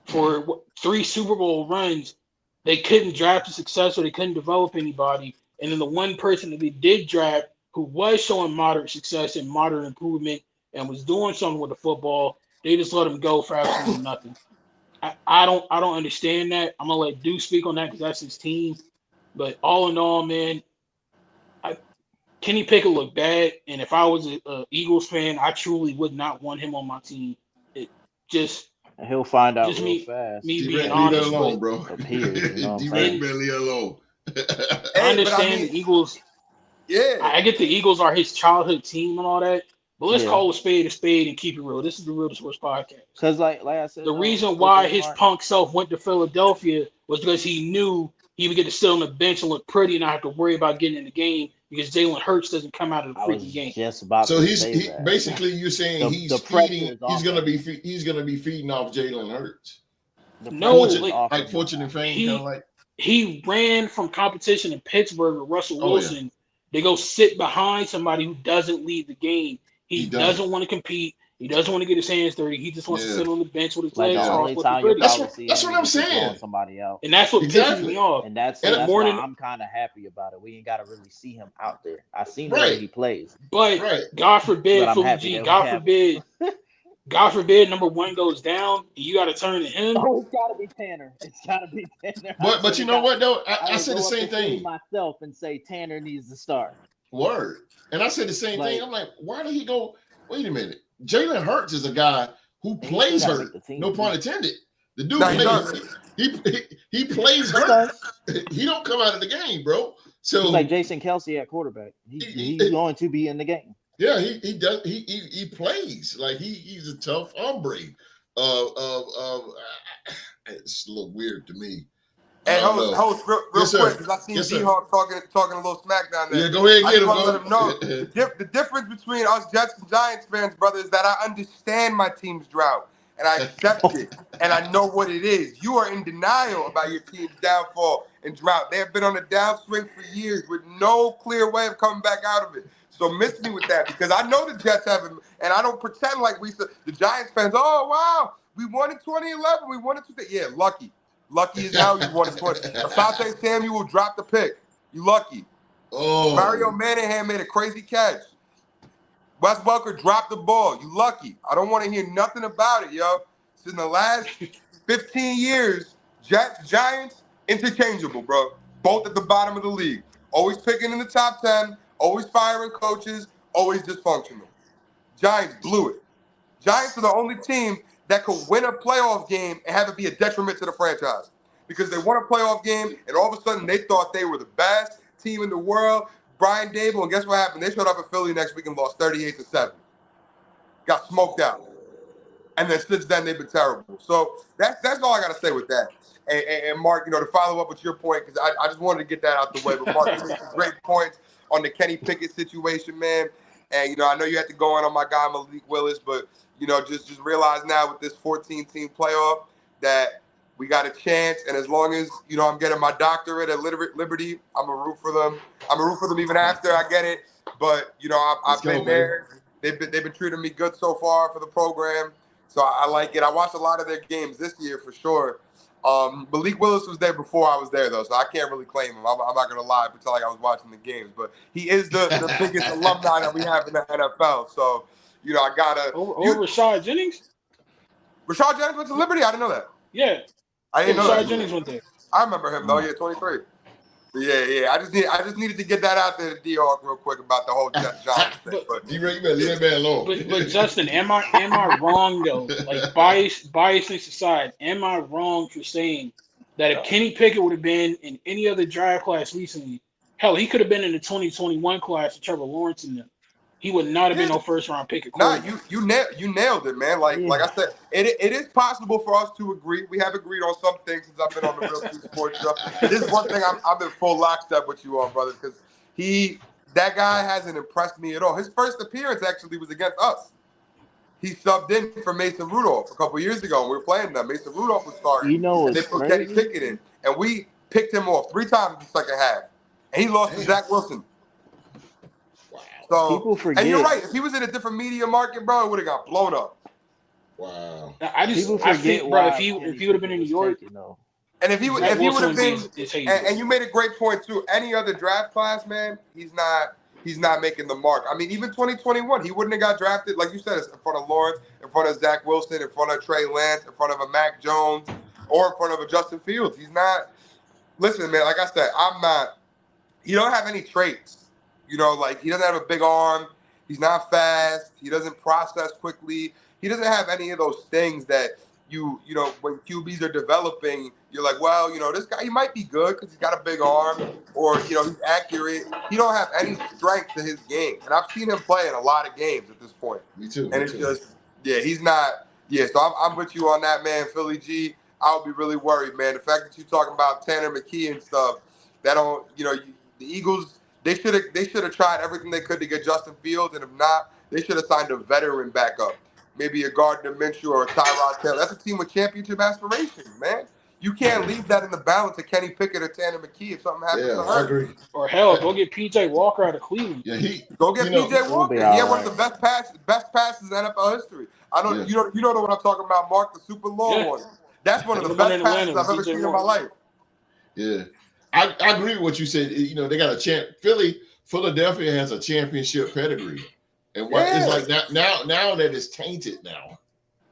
for 3 Super Bowl runs. They couldn't draft a successor. They couldn't develop anybody. And then the one person that they did draft who was showing moderate success and moderate improvement and was doing something with the football, they just let him go for absolutely nothing. I don't understand that. I'm gonna let Duke speak on that because that's his team. But all in all, man, Kenny Pickett looked bad, and if I was a Eagles fan, I truly would not want him on my team. It just he'll find out just real fast. Me being honest, alone, bro. Appears, you know D-Ray alone. I understand the Eagles. Yeah, I get the Eagles are his childhood team and all that, but let's call a spade and keep it real. This is the Real Sports Podcast. Because, like I said, the reason why his punk self went to Philadelphia was because he knew he would get to sit on the bench and look pretty and not have to worry about getting in the game because Jalen Hurts doesn't come out of the freaking game. Just about so to he's say that. Basically you're saying he's gonna be feeding off Jalen Hurts. Fortune and fame, kind of like. He ran from competition in Pittsburgh with Russell Wilson. They go sit behind somebody who doesn't lead the game. He doesn't want to compete. He doesn't want to get his hands dirty. He just wants to sit on the bench with his legs crossed. That's what I'm saying. Somebody else. And that's what pisses me off. And that's why I'm kind of happy about it. We ain't got to really see him out there. I seen the way he plays. But God forbid, God forbid, number 1 goes down, and you got to turn to him. Oh, it's got to be Tanner. It's got to be Tanner. But you know what, though? I said the same thing. Myself and say Tanner needs to start. Word. And I said the same thing. I'm like, why did he go? Wait a minute. Jalen Hurts is a guy who plays hurt. No pun intended. The dude he plays hurt. He don't come out of the game, bro. So he's like Jason Kelsey at quarterback. He's going to be in the game. Yeah, he does. He plays like he's a tough hombre. It's a little weird to me. And I don't know. host, real Yes, sir. quick, because I seen Yes, sir. D-Hawk talking a little smack down there. Yeah, go ahead and I get just him. want to let him know Go. the difference between us Jets and Giants fans, brother, is that I understand my team's drought and I accept it and I know what it is. You are in denial about your team's downfall and drought. They have been on a downswing for years with no clear way of coming back out of it. So miss me with that because I know the Jets haven't, and I don't pretend like the Giants fans. Oh wow, we won in 2011. We won in 2000. Yeah, lucky. Lucky as hell you won in 20. Asante Samuel dropped the pick. You lucky. Oh. Mario Manahan made a crazy catch. Wes Welker dropped the ball. You lucky. I don't want to hear nothing about it, yo. It's in the last 15 years, Jets, Giants, interchangeable, bro. Both at the bottom of the league. Always picking in the top 10, always firing coaches, always dysfunctional. Giants blew it. Giants are the only team that could win a playoff game and have it be a detriment to the franchise. Because they won a playoff game, and all of a sudden they thought they were the best team in the world. Brian Dable, and guess what happened? They showed up in Philly next week and lost 38-7. Got smoked out. And then since then they've been terrible. So that's all I got to say with that. And Mark, to follow up with your point, because I just wanted to get that out the way. But Mark, you made some great points on the Kenny Pickett situation, man. And, I know you had to go on my guy Malik Willis, but, just realize now with this 14-team playoff that we got a chance. And as long as, I'm getting my doctorate at Liberty, I'm going to root for them. I'm going to root for them even after I get it. But, I've been there. They've been treating me good so far for the program. So I like it. I watched a lot of their games this year for sure. Malik Willis was there before I was there, though, so I can't really claim him. I'm not going to lie and pretend like I was watching the games. But he is the biggest alumni that we have in the NFL. So, I got to – Over Rashad Jennings? Rashad Jennings went to Liberty? I didn't know that. Yeah. I didn't know Rashad that. Jennings went there. I remember him, though. Yeah, 23. Yeah. I just needed to get that out there to D-Hawk real quick about the whole Giants thing. But you better leave that man alone. But Justin, am I wrong though? Like biasness aside, am I wrong for saying that if Kenny Pickett would have been in any other draft class recently, hell, he could have been in the 2021 class with Trevor Lawrence in them. He would not have been no first round pick. Nah, you nailed it, man. Like I said, it is possible for us to agree. We have agreed on some things since I've been on the Real Street Sports Show. This is one thing I'm in full lockstep with you on, brother, because that guy hasn't impressed me at all. His first appearance actually was against us. He subbed in for Mason Rudolph a couple years ago, and we were playing them. Mason Rudolph was starting, and they put Kenny Pickett in, and we picked him off 3 times in the second half, and he lost to Zach Wilson. So, people forget. And you're right. If he was in a different media market, bro, it would have got blown up. Wow. I think, bro, if he would have been in New York, and if he would have been, and you made a great point too. Any other draft class, man, he's not making the mark. I mean, even 2021, he wouldn't have got drafted, like you said, in front of Lawrence, in front of Zach Wilson, in front of Trey Lance, in front of a Mac Jones, or in front of a Justin Fields. He's not. Listen, man, like I said, he don't have any traits. Like he doesn't have a big arm. He's not fast. He doesn't process quickly. He doesn't have any of those things that when QBs are developing, you're like, well, this guy, he might be good because he's got a big arm or, he's accurate. He don't have any strength to his game. And I've seen him play in a lot of games at this point. Me too. And he's not. Yeah, so I'm with you on that, man. Philly G, I would be really worried, man. The fact that you're talking about Tanner McKee and stuff, that don't, the Eagles, They should have tried everything they could to get Justin Fields, and if not, they should have signed a veteran backup, maybe a Gardner Minshew or a Tyrod Taylor. That's a team with championship aspirations, man. You can't leave that in the balance of Kenny Pickett or Tanner McKee if something happens to her. I agree. Or hell, go get PJ Walker out of Cleveland. Yeah, go get PJ Walker. He had one of the best passes in NFL history. You don't know what I'm talking about, Mark, the super long one. That's one of the best passes I've ever seen in my life. Yeah. I agree with what you said. They got a Philadelphia has a championship pedigree, and it's like now that it's tainted now.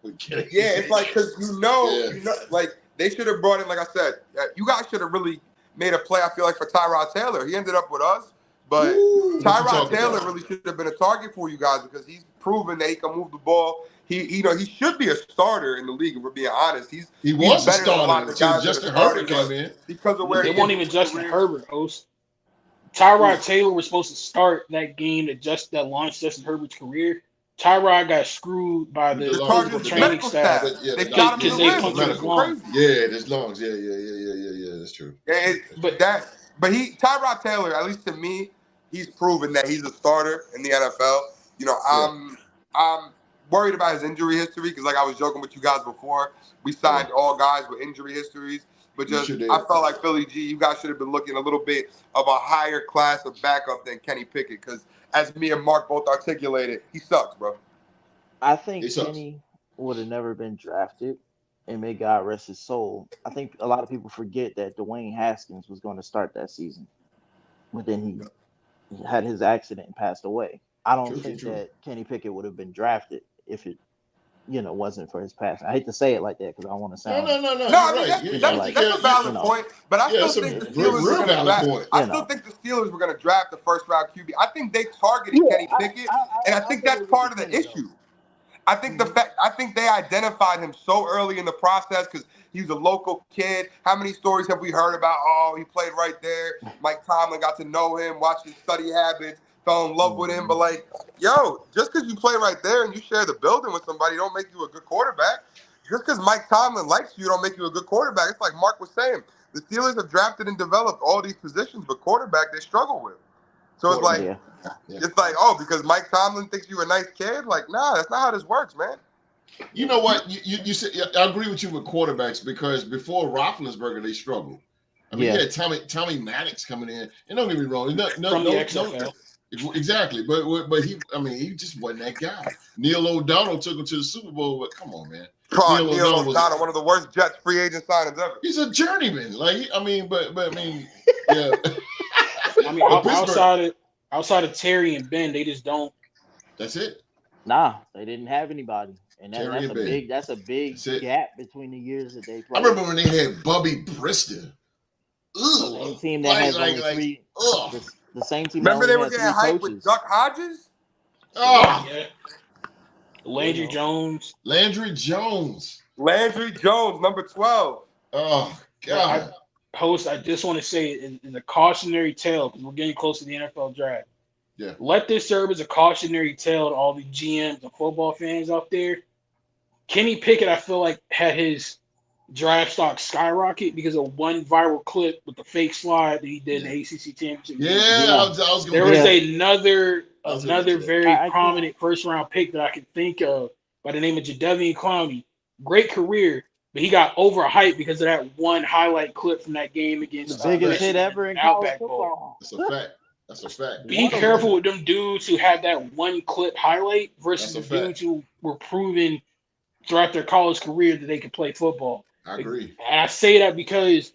Yeah, it's like because like they should have brought in. Like I said, you guys should have really made a play. I feel like for Tyrod Taylor, he ended up with us, but Tyrod Taylor really should have been a target for you guys because he's proven that he can move the ball. He should be a starter in the league. If we're being honest, he's was better a starter than a lot of the guys Justin Herbert came in because of where they won't even Justin Herbert host. Tyrod Taylor was supposed to start that game that launched Justin Herbert's career. Tyrod got screwed by With the lungs, physical with the training medical staff They shot him in because the they leg. punctured his medical. lung. Yeah, there's lungs. Yeah. That's true. But But Tyrod Taylor, at least to me, he's proven that he's a starter in the NFL. You know, I'm worried about his injury history because, like I was joking with you guys before, we signed all guys with injury histories. But just I felt like Philly G, you guys should have been looking a little bit of a higher class of backup than Kenny Pickett because, as me and Mark both articulated, he sucks, bro. I think Kenny would have never been drafted, and may God rest his soul. I think a lot of people forget that Dwayne Haskins was going to start that season, but then he had his accident and passed away. I don't think that Kenny Pickett would have been drafted if it, wasn't for his passing. I hate to say it like that because I don't want to sound. No. I mean, that's a valid point, but I still think the Steelers were going to draft. I still think the Steelers were going to draft the first round QB. I think they targeted Kenny Pickett, and I think that's part of the issue. I think they identified him so early in the process because he was a local kid. How many stories have we heard about? Oh, he played right there. Mike Tomlin got to know him, watched his study habits, fell in love with him. But like, yo, just because you play right there and you share the building with somebody, don't make you a good quarterback. Just because Mike Tomlin likes you, don't make you a good quarterback. It's like Mark was saying. The Steelers have drafted and developed all these positions, but quarterback they struggle with. So it's like, it's like, oh, because Mike Tomlin thinks you're a nice kid? Like, nah, that's not how this works, man. You know what? You said I agree with you with quarterbacks because before Roethlisberger they struggled. I mean, you had Tommy Maddox coming in, and don't get me wrong, from the XFL. Exactly, but he just wasn't that guy. Neil O'Donnell took him to the Super Bowl, but come on, man. Neil O'Donnell, one of the worst Jets free agent signings ever. He's a journeyman. Like, yeah. I mean, outside of Terry and Ben, they just don't. That's it. Nah, they didn't have anybody, and that's a big gap between the years that they played. I remember when they had Bubby Brister. The same team that has only three. The same team. Remember they were getting hyped with Duck Hodges. Oh, yeah. Landry Jones, number 12. Oh God. Host, I just want to say in a cautionary tale because we're getting close to the NFL draft. Yeah. Let this serve as a cautionary tale to all the GMs and football fans out there. Kenny Pickett, I feel like, had his draft stock skyrocket because of one viral clip with the fake slide that he did in the ACC championship. I was there was another very prominent first round pick that I could think of by the name of Jadeveon Clowney. Great career. But he got overhyped because of that one highlight clip from that game against the biggest hit ever in college football. That's a fact. Be careful with them dudes who had that one clip highlight versus the dudes who were proven throughout their college career that they could play football. I agree. And I say that because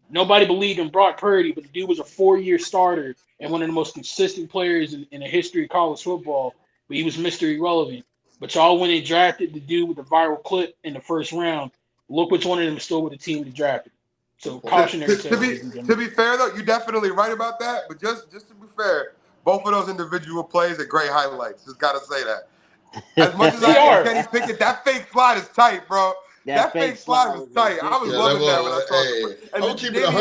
nobody believed in Brock Purdy, but the dude was a 4-year starter and one of the most consistent players in the history of college football, but he was Mr. Irrelevant. But y'all went and drafted the dude with the viral clip in the first round. Look which one of them is still with the team to draft it. So cautionary. To be fair though, you're definitely right about that. But just to be fair, both of those individual plays are great highlights. Just gotta say that. As much as I hate Kenny Pickett, that fake slide is tight, bro. That fake slide was tight. I was loving that when I saw it. And I'm keeping 100,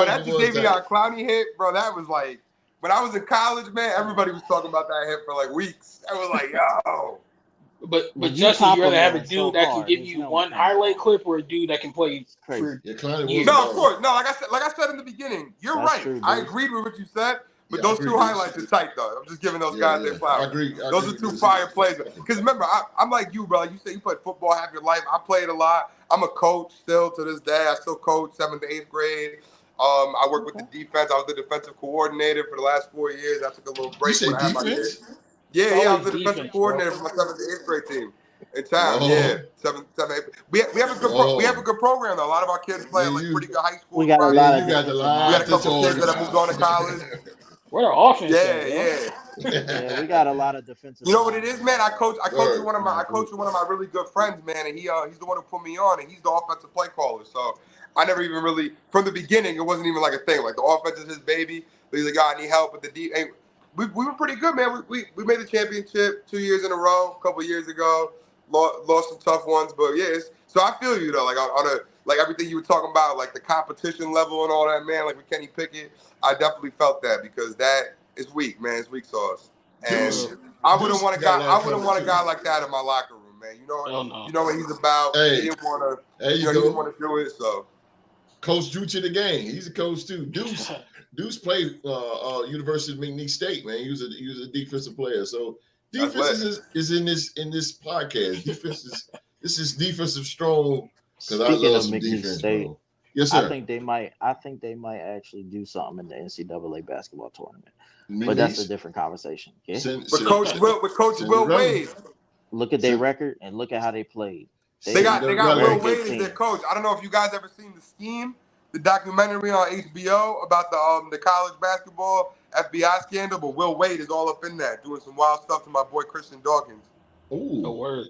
that Jadeveon Clowney hit, bro. That was like when I was in college, man. Everybody was talking about that hit for like weeks. I was like, yo. But Justin, you rather have a dude that can give you one highlight clip or a dude that can play for years? No, of course. No, like I said in the beginning, you're right. True, I agreed with what you said, but those two highlights are tight, though. I'm just giving those guys their flowers. I agree. Those are two fire plays. Because remember, I'm like you, bro. You said you played football half your life. I played a lot. I'm a coach still to this day. I still coach 7th to 8th grade. I work with the defense. I was the defensive coordinator for the last 4 years. I took a little break. You said defense? I was the defensive coordinator for my 7th to 8th grade team in town. Oh. Yeah, 7th, 8th. We have a good program though. A lot of our kids play at like pretty good high school. We got a lot. We had a couple kids that have moved on to college. What our offense? Yeah, we got a lot of defensive. You know what it is, man? I coach with one of my really good friends, man, and he's the one who put me on, and he's the offensive play caller. So I never even really, from the beginning, it wasn't even like a thing. Like the offense is his baby. He's like, I need help with the D. We were pretty good, man. We made the championship 2 years in a row, a couple years ago. Lost some tough ones, but yeah. So I feel you though. Like like everything you were talking about, like the competition level and all that, man, like with Kenny Pickett, I definitely felt that because that is weak, man. It's weak sauce. And I wouldn't want a guy like that in my locker room, man. You know what he's about. Hey, he didn't want to. There you He go. didn't want to do it. So, Coach Drew to the game. He's a coach too. Deuce played University of McNeese State, man. He was a defensive player. So defense is in this podcast. This is defensive strong because I love some defense, bro. Yes, sir. I think they might actually do something in the NCAA basketball tournament. But that's a different conversation. Okay? With Coach Will Wade. Look at their record and look at how they played. They got Will Wade as their coach. I don't know if you guys ever seen The Scheme, the documentary on HBO about the college basketball FBI scandal, but Will Wade is all up in that, doing some wild stuff to my boy Christian Dawkins. Ooh, no word.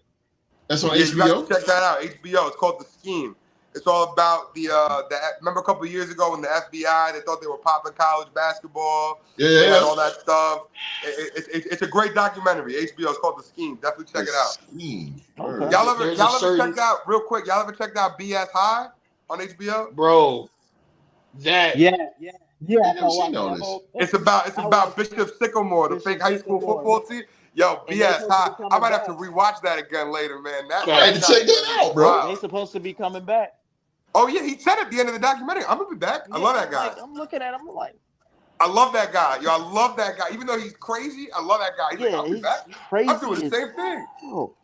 That's on HBO. You guys check that out. HBO. It's called The Scheme. It's all about remember a couple of years ago when the FBI, they thought they were popping college basketball. Yeah. And all that stuff. It's a great documentary. HBO. It's called The Scheme. Definitely check it out. Scheme. Okay. Y'all ever checked out, real quick, y'all ever checked out BS High on HBO? Bro, that. Yeah. It's about Bishop Sycamore, the fake high school football team. Yo, BS High. I might have to rewatch that again later, man. I had to check that out, bro. They're supposed to be coming back. Oh, yeah, he said at the end of the documentary, I'm going to be back. I love that guy. I'm looking at him, I'm like. I love that guy. Yo, I love that guy. Even though he's crazy, I love that guy. He's like, I'll be back. Crazy. I'm doing the same thing. Oh.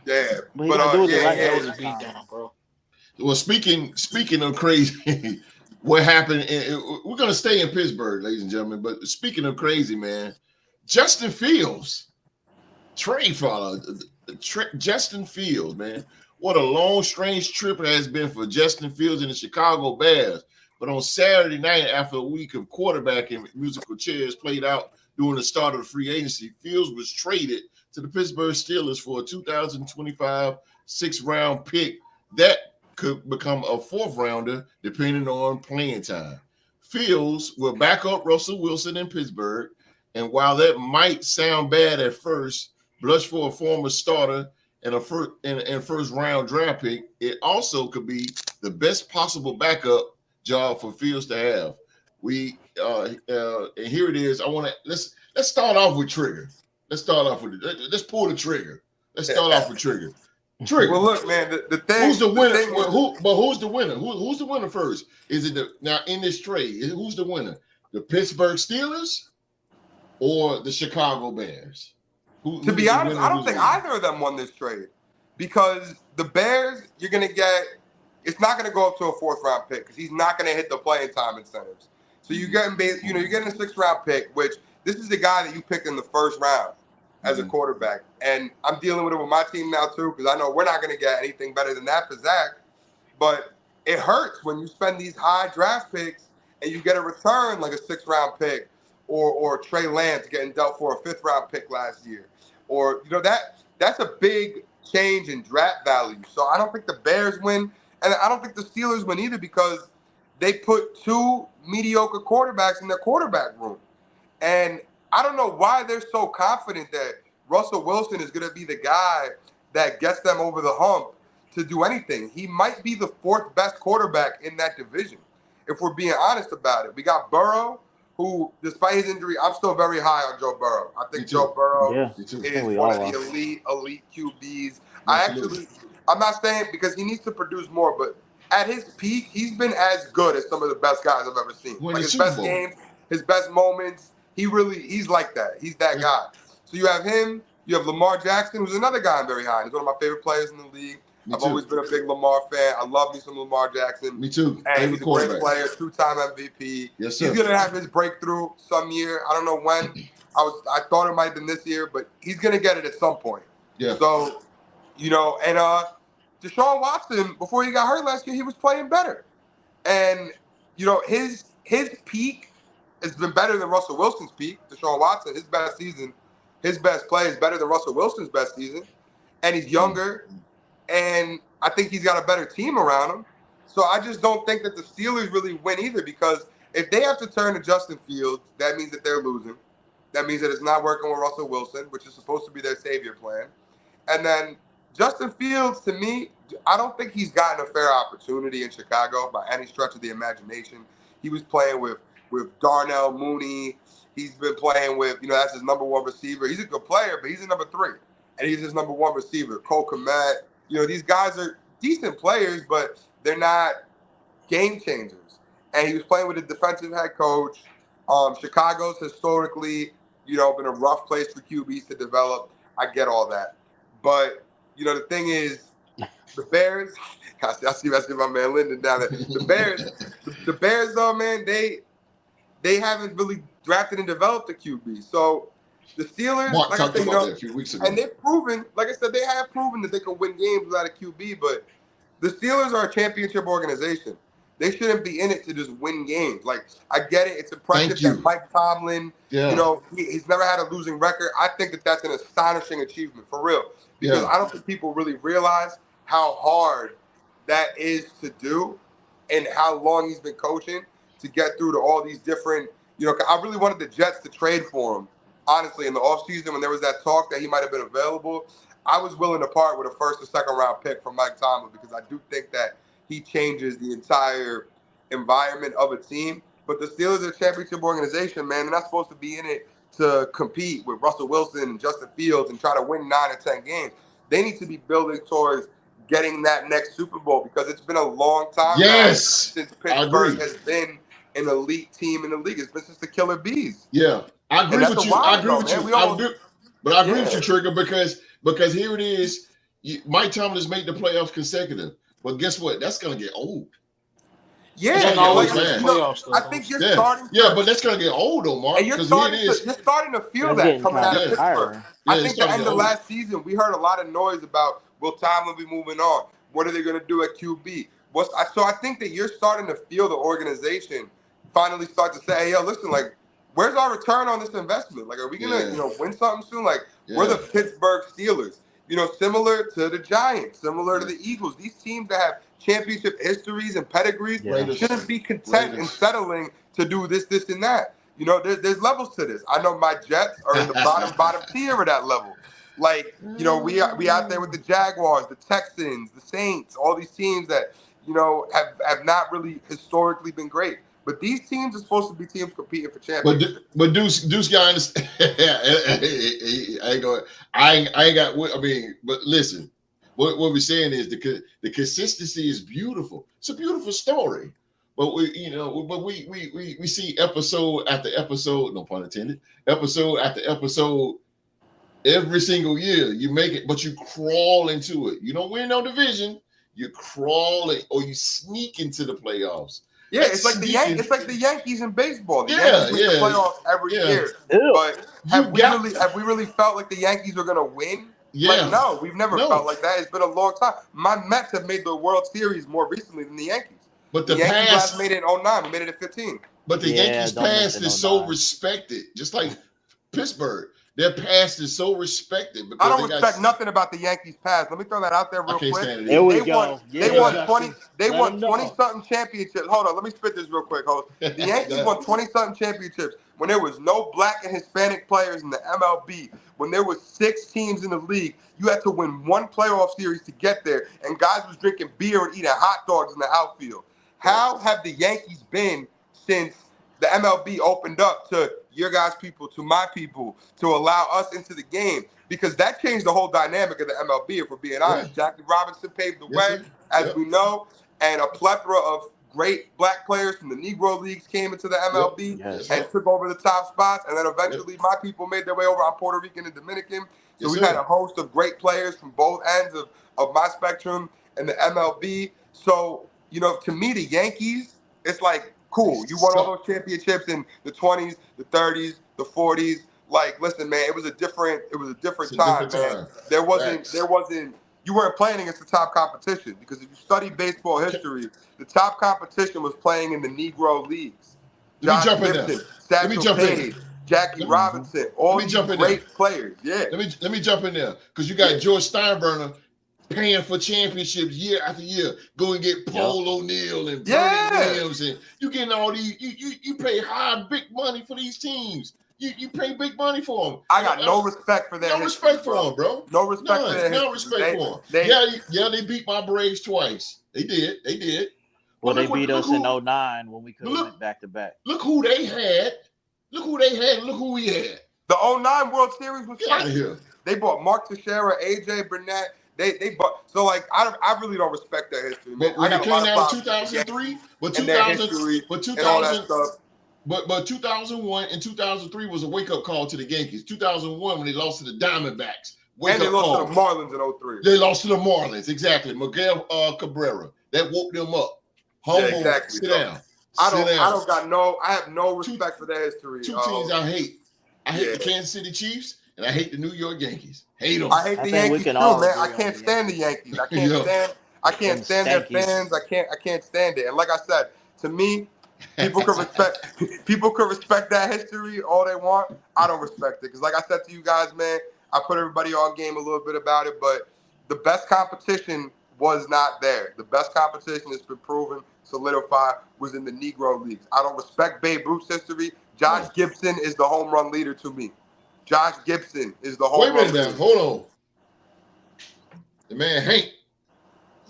Yeah. But bro. Well, speaking of crazy, what happened, we're going to stay in Pittsburgh, ladies and gentlemen, but speaking of crazy, man, Justin Fields, trade follow, Justin Fields, man. What a long, strange trip it has been for Justin Fields and the Chicago Bears. But on Saturday night, after a week of quarterbacking musical chairs played out during the start of the free agency, Fields was traded to the Pittsburgh Steelers for a 2025 sixth-round pick that could become a fourth-rounder depending on playing time. Fields will back up Russell Wilson in Pittsburgh, and while that might sound bad at first, blush for a former starter and a first-round draft pick, it also could be the best possible backup job for Fields to have. We and here it is. Let's start off with trigger. Let's pull the trigger. Let's start off with trigger. Trigger. Well, look, man. The thing. Who's the winner? Who's the winner? Who's the winner first? Is it now in this trade? Who's the winner? The Pittsburgh Steelers or the Chicago Bears? To be honest, I don't think either of them won this trade because the Bears, you're gonna get. It's not going to go up to a fourth-round pick because he's not going to hit the playing time incentives. So you're getting a sixth-round pick, which this is the guy that you picked in the first round as a quarterback. And I'm dealing with it with my team now too because I know we're not going to get anything better than that for Zach. But it hurts when you spend these high draft picks and you get a return like a sixth-round pick or Trey Lance getting dealt for a fifth-round pick last year. Or that's a big change in draft value. So I don't think the Bears win. And I don't think the Steelers win either because they put two mediocre quarterbacks in their quarterback room. And I don't know why they're so confident that Russell Wilson is going to be the guy that gets them over the hump to do anything. He might be the fourth best quarterback in that division, if we're being honest about it. We got Burrow, who, despite his injury, I'm still very high on Joe Burrow. I think Joe Burrow is one of the elite QBs. I'm not saying because he needs to produce more, but at his peak, he's been as good as some of the best guys I've ever seen. Like his best games, his best moments, he's like that. He's that guy. So you have him, you have Lamar Jackson, who's another guy I'm very high. He's one of my favorite players in the league. I've always been a big Lamar fan. I love me some Lamar Jackson. Me too. And he's a great player, two-time MVP. Yes, sir. He's gonna have his breakthrough some year. I don't know when. I thought it might have been this year, but he's gonna get it at some point. Yeah. So, and Deshaun Watson, before he got hurt last year, he was playing better. And, his peak has been better than Russell Wilson's peak. Deshaun Watson, his best season, his best play is better than Russell Wilson's best season. And he's younger. And I think he's got a better team around him. So I just don't think that the Steelers really win either because if they have to turn to Justin Fields, that means that they're losing. That means that it's not working with Russell Wilson, which is supposed to be their savior plan. And then Justin Fields, to me, I don't think he's gotten a fair opportunity in Chicago by any stretch of the imagination. He was playing with Darnell Mooney. He's been playing with, that's his number one receiver. He's a good player, but he's a number 3. And he's his number 1 receiver. Cole Kmet. These guys are decent players, but they're not game changers. And he was playing with a defensive head coach. Chicago's historically, been a rough place for QBs to develop. I get all that. But, the thing is, the Bears, I see my man Lyndon down there. The Bears though, man, they haven't really drafted and developed a QB. So the Steelers, Mark like talked I said, about that a few weeks ago. and they've proven, like I said, they have proven that they can win games without a QB. But the Steelers are a championship organization. They shouldn't be in it to just win games. Like, I get it. It's impressive that Mike Tomlin, he's never had a losing record. I think that that's an astonishing achievement, for real. Because I don't think people really realize how hard that is to do and how long he's been coaching to get through to all these different, I really wanted the Jets to trade for him, honestly, in the offseason when there was that talk that he might have been available. I was willing to part with a first or second round pick from Mike Tomlin because I do think that he changes the entire environment of a team. But the Steelers are a championship organization, man. They're not supposed to be in it to compete with Russell Wilson and Justin Fields and try to win 9 or 10 games. They need to be building towards getting that next Super Bowl because it's been a long time now since Pittsburgh has been an elite team in the league. It's been since the Killer Bees. Yeah, I agree with you. I agree with you. But I agree with you, Trigger, because here it is. Mike Tomlin has made the playoffs consecutive. But guess what? That's going to get old. Yeah, I think you're starting. But that's going to get old, though, Mark. And you're starting to feel that coming out of Pittsburgh. I think the end of last season, we heard a lot of noise about will Tomlin be moving on? What are they going to do at QB? So I think that you're starting to feel the organization finally start to say, hey, yo, listen, like, where's our return on this investment? Like, are we going to, win something soon? Like, we're the Pittsburgh Steelers. Similar to the Giants, similar to the Eagles. These teams that have championship histories and pedigrees shouldn't be content and settling to do this, and that. There's levels to this. I know my Jets are in the bottom tier of that level. Like, we out there with the Jaguars, the Texans, the Saints, all these teams that, have not really historically been great. But these teams are supposed to be teams competing for championships. But Deuce guy understand. But listen, what we're saying is the consistency is beautiful. It's a beautiful story. But we see episode after episode, no pun intended, episode after episode, every single year. You make it, but you crawl into it. You don't win no division. You crawl it, or you sneak into the playoffs. Yeah, it's like the Yankees in baseball. The Yankees make the playoffs every year. But have we really felt like the Yankees were going to win? Yeah. Like, no, we've never felt like that. It's been a long time. My Mets have made the World Series more recently than the Yankees. But the Yankees last made it in 09. We made it in 15. But the Yankees past is so respected, just like Pittsburgh. Their past is so respected. I don't respect nothing about the Yankees' past. Let me throw that out there real quick. There we go. They won 20-something championships. Hold on, let me spit this real quick, host. The Yankees won 20-something championships when there was no black and Hispanic players in the MLB. When there was 6 teams in the league, you had to win 1 playoff series to get there, and guys was drinking beer and eating hot dogs in the outfield. How have the Yankees been since the MLB opened up to your guys' people, to my people, to allow us into the game? Because that changed the whole dynamic of the MLB, if we're being honest. Jackie Robinson paved the way, as we know, and a plethora of great black players from the Negro Leagues came into the MLB and took over the top spots. And then eventually my people made their way over on Puerto Rican and Dominican. So we had a host of great players from both ends of my spectrum and the MLB. So, to me, the Yankees, it's like, cool. You won all those championships in the 20s, the 30s, the 40s. Like, listen, man, it was a different time, man. There wasn't. You weren't playing against the top competition because if you study baseball history, the top competition was playing in the Negro Leagues. Josh Gibson, Satchel Paige, Jackie Robinson, all these great players. Yeah. Let me jump in there because you got George Steinbrenner paying for championships year after year. Go and get Paul O'Neill and Bernie Williams, and you getting all these. You pay high big money for these teams. You pay big money for him. I got no respect for that. No respect for him, bro. No respect for that. No respect for him. They beat my Braves twice. They did. Well, they beat us in 09 when we could have went back to back. Look who they had. Look who we had. The 09 World Series was out of here. They bought Mark Teixeira, AJ Burnett. They bought, so like I really don't respect that history. Man. But when it came down to 2003, but 2001 and 2003 was a wake-up call to the Yankees. 2001 when they lost to the Diamondbacks. And they lost to the Marlins in 03. They lost to the Marlins, exactly. Miguel Cabrera. That woke them up. Humble, exactly. Sit down. I have no respect for that history. Two teams I hate. I hate the Kansas City Chiefs and I hate the New York Yankees. Hate them. I hate the Yankees too, man. I can't stand the Yankees. I can't stand their fans. I can't stand it. And like I said, to me, people could respect that history all they want. I don't respect it. Because like I said to you guys, man, I put everybody on game a little bit about it, but the best competition was not there. The best competition has been proven, solidified, was in the Negro Leagues. I don't respect Babe Ruth's history. Josh Gibson is the home run leader to me. Josh Gibson is the home run leader. Wait a minute now. Hold on. The man Hank.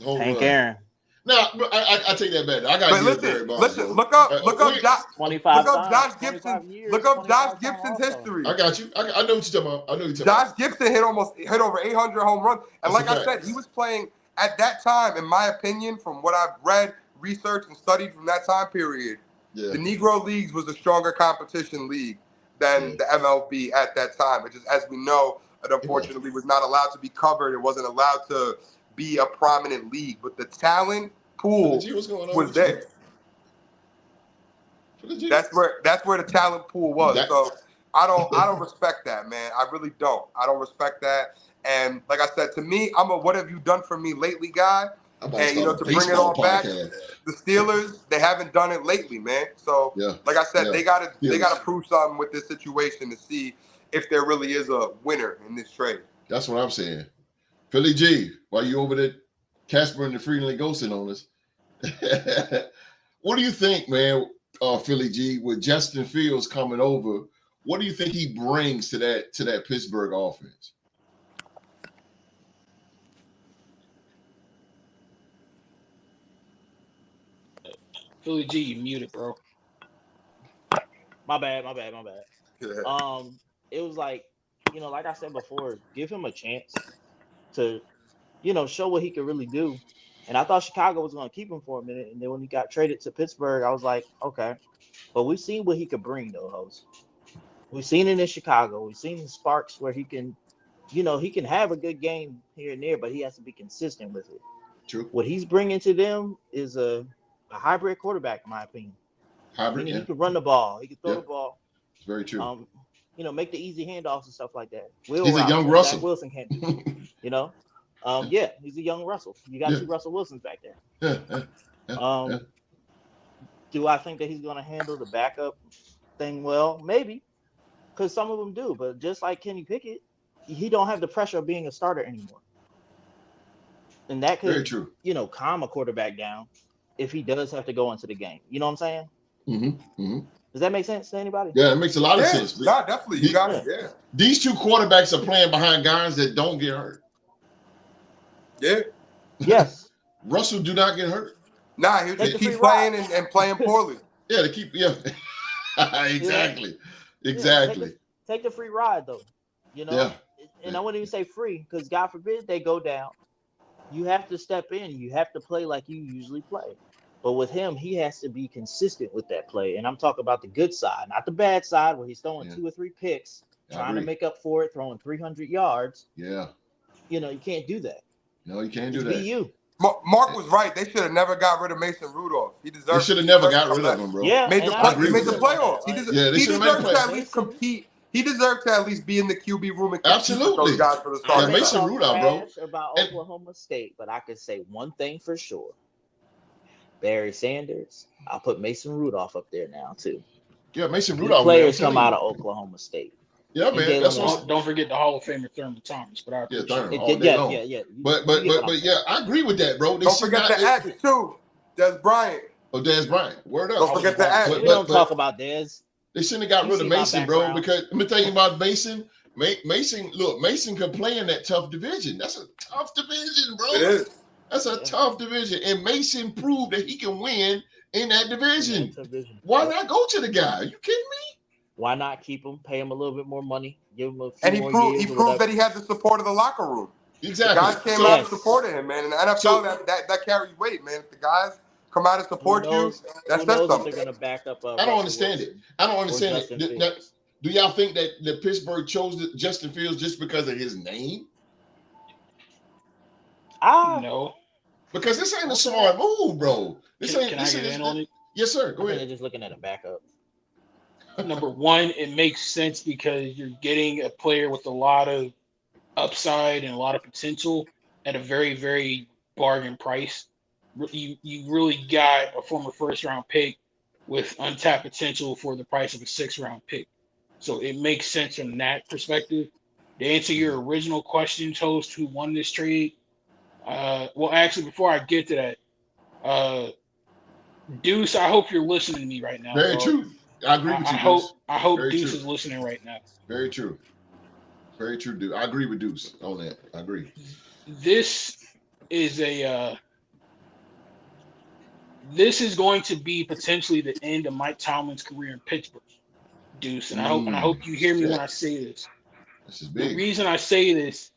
Hank Aaron. No, I take that back. I got to listen. Look up Josh Gibson's history. I got you. I know what you're talking about. Josh Gibson hit over 800 home runs, and like I said, he was playing at that time. In my opinion, from what I've read, researched, and studied from that time period, the Negro Leagues was a stronger competition league than the MLB at that time. It just, as we know, it unfortunately was not allowed to be covered. It wasn't allowed to be a prominent league, but the talent pool was there. That's where the talent pool was. So I don't respect that, man. I really don't. I don't respect that. And like I said, to me, I'm a what have you done for me lately guy. And to bring it all back, the Steelers, they haven't done it lately, man. So like I said, they gotta prove something with this situation to see if there really is a winner in this trade. That's what I'm saying. Philly G, while you over there Casper and the Freely ghosting on us. What do you think, man, Philly G, with Justin Fields coming over? What do you think he brings to that Pittsburgh offense? Philly G, you muted, bro. My bad. It was like, like I said before, give him a chance to, show what he could really do. And I thought Chicago was going to keep him for a minute. And then when he got traded to Pittsburgh, I was like, okay. But we've seen what he could bring, though, host. We've seen it in Chicago. We've seen the sparks where he can, he can have a good game here and there, but he has to be consistent with it. True. What he's bringing to them is a hybrid quarterback, in my opinion. Hybrid, He can run the ball. He can throw the ball. It's very true. Make the easy handoffs and stuff like that. He's a young Russell. Zach Wilson can't do. He's a young Russell. You got two Russell Wilsons back there. Do I think that he's going to handle the backup thing well? Maybe, because some of them do. But just like Kenny Pickett, he don't have the pressure of being a starter anymore. And that could, very true. Calm a quarterback down if he does have to go into the game. You know what I'm saying? Mm-hmm. Does that make sense to anybody? Yeah, it makes a lot of sense. Yeah, definitely. You got it. Yeah. These two quarterbacks are playing behind guys that don't get hurt. Yeah. Yes. Russell do not get hurt. Nah, he just keeps playing and playing poorly. Exactly. Take the free ride, though. Yeah. And I wouldn't even say free, because God forbid they go down. You have to step in. You have to play like you usually play. But with him, he has to be consistent with that play. And I'm talking about the good side, not the bad side where he's throwing 2 or 3 picks, trying to make up for it, throwing 300 yards. Yeah. You can't do that. No, you can't do that. Be you. Mark was right. They should have never got rid of Mason Rudolph. He deserved. They should have never got rid of him, bro. Yeah, made the playoffs. He deserved to at least compete. He deserved to at least be in the QB room and compete with those guys for the start. Mason Rudolph, bro. About Oklahoma State, but I could say one thing for sure. Barry Sanders. I'll put Mason Rudolph up there now too. Yeah, Mason Rudolph. Players come out of Oklahoma State. Yeah, man. Don't forget the Hall of Famer Thurman Thomas. But I yeah. But I agree with that, bro. Don't forget the Axe too. Des Bryant. Oh, Des Bryant. Word up. Don't forget the Axe. We don't talk about Des. They shouldn't have got rid of Mason, bro. Because let me tell you about Mason. Mason could play in that tough division. That's a tough division, bro. It is. That's a tough division. And Mason proved that he can win in that division. Why not go to the guy? Are you kidding me? Why not keep him, pay him a little bit more money, give him a few And he more proved years he proved that he had the support of the locker room. Exactly. The guys came out and supported him, man. In the NFL, that carries weight, man. If the guys come out and support you, that says something. They're going to back up. I don't understand it. I don't understand it. Now, do y'all think that Pittsburgh chose Justin Fields just because of his name? No. Because this ain't a smart move, bro. Can I get in on it? Yes, sir. Go ahead. They're just looking at a backup. Number one, it makes sense because you're getting a player with a lot of upside and a lot of potential at a very, very bargain price. You really got a former first-round pick with untapped potential for the price of a sixth-round pick. So it makes sense from that perspective. To answer your original question, Toast, who won this trade? Well, actually, before I get to that, Deuce, I hope you're listening to me right now. Very true. I agree with you, Deuce. I hope Very Deuce true. is listening right now. Very true. Very true, Deuce. I agree with Deuce on that. I agree. This is this is going to be potentially the end of Mike Tomlin's career in Pittsburgh, Deuce. And I hope you hear me when I say this. This is big. The reason I say this,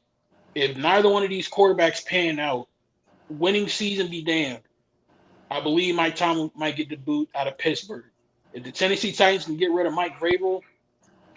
if neither one of these quarterbacks pan out, winning season be damned. I believe Mike Tomlin might get the boot out of Pittsburgh. If the Tennessee Titans can get rid of Mike Vrabel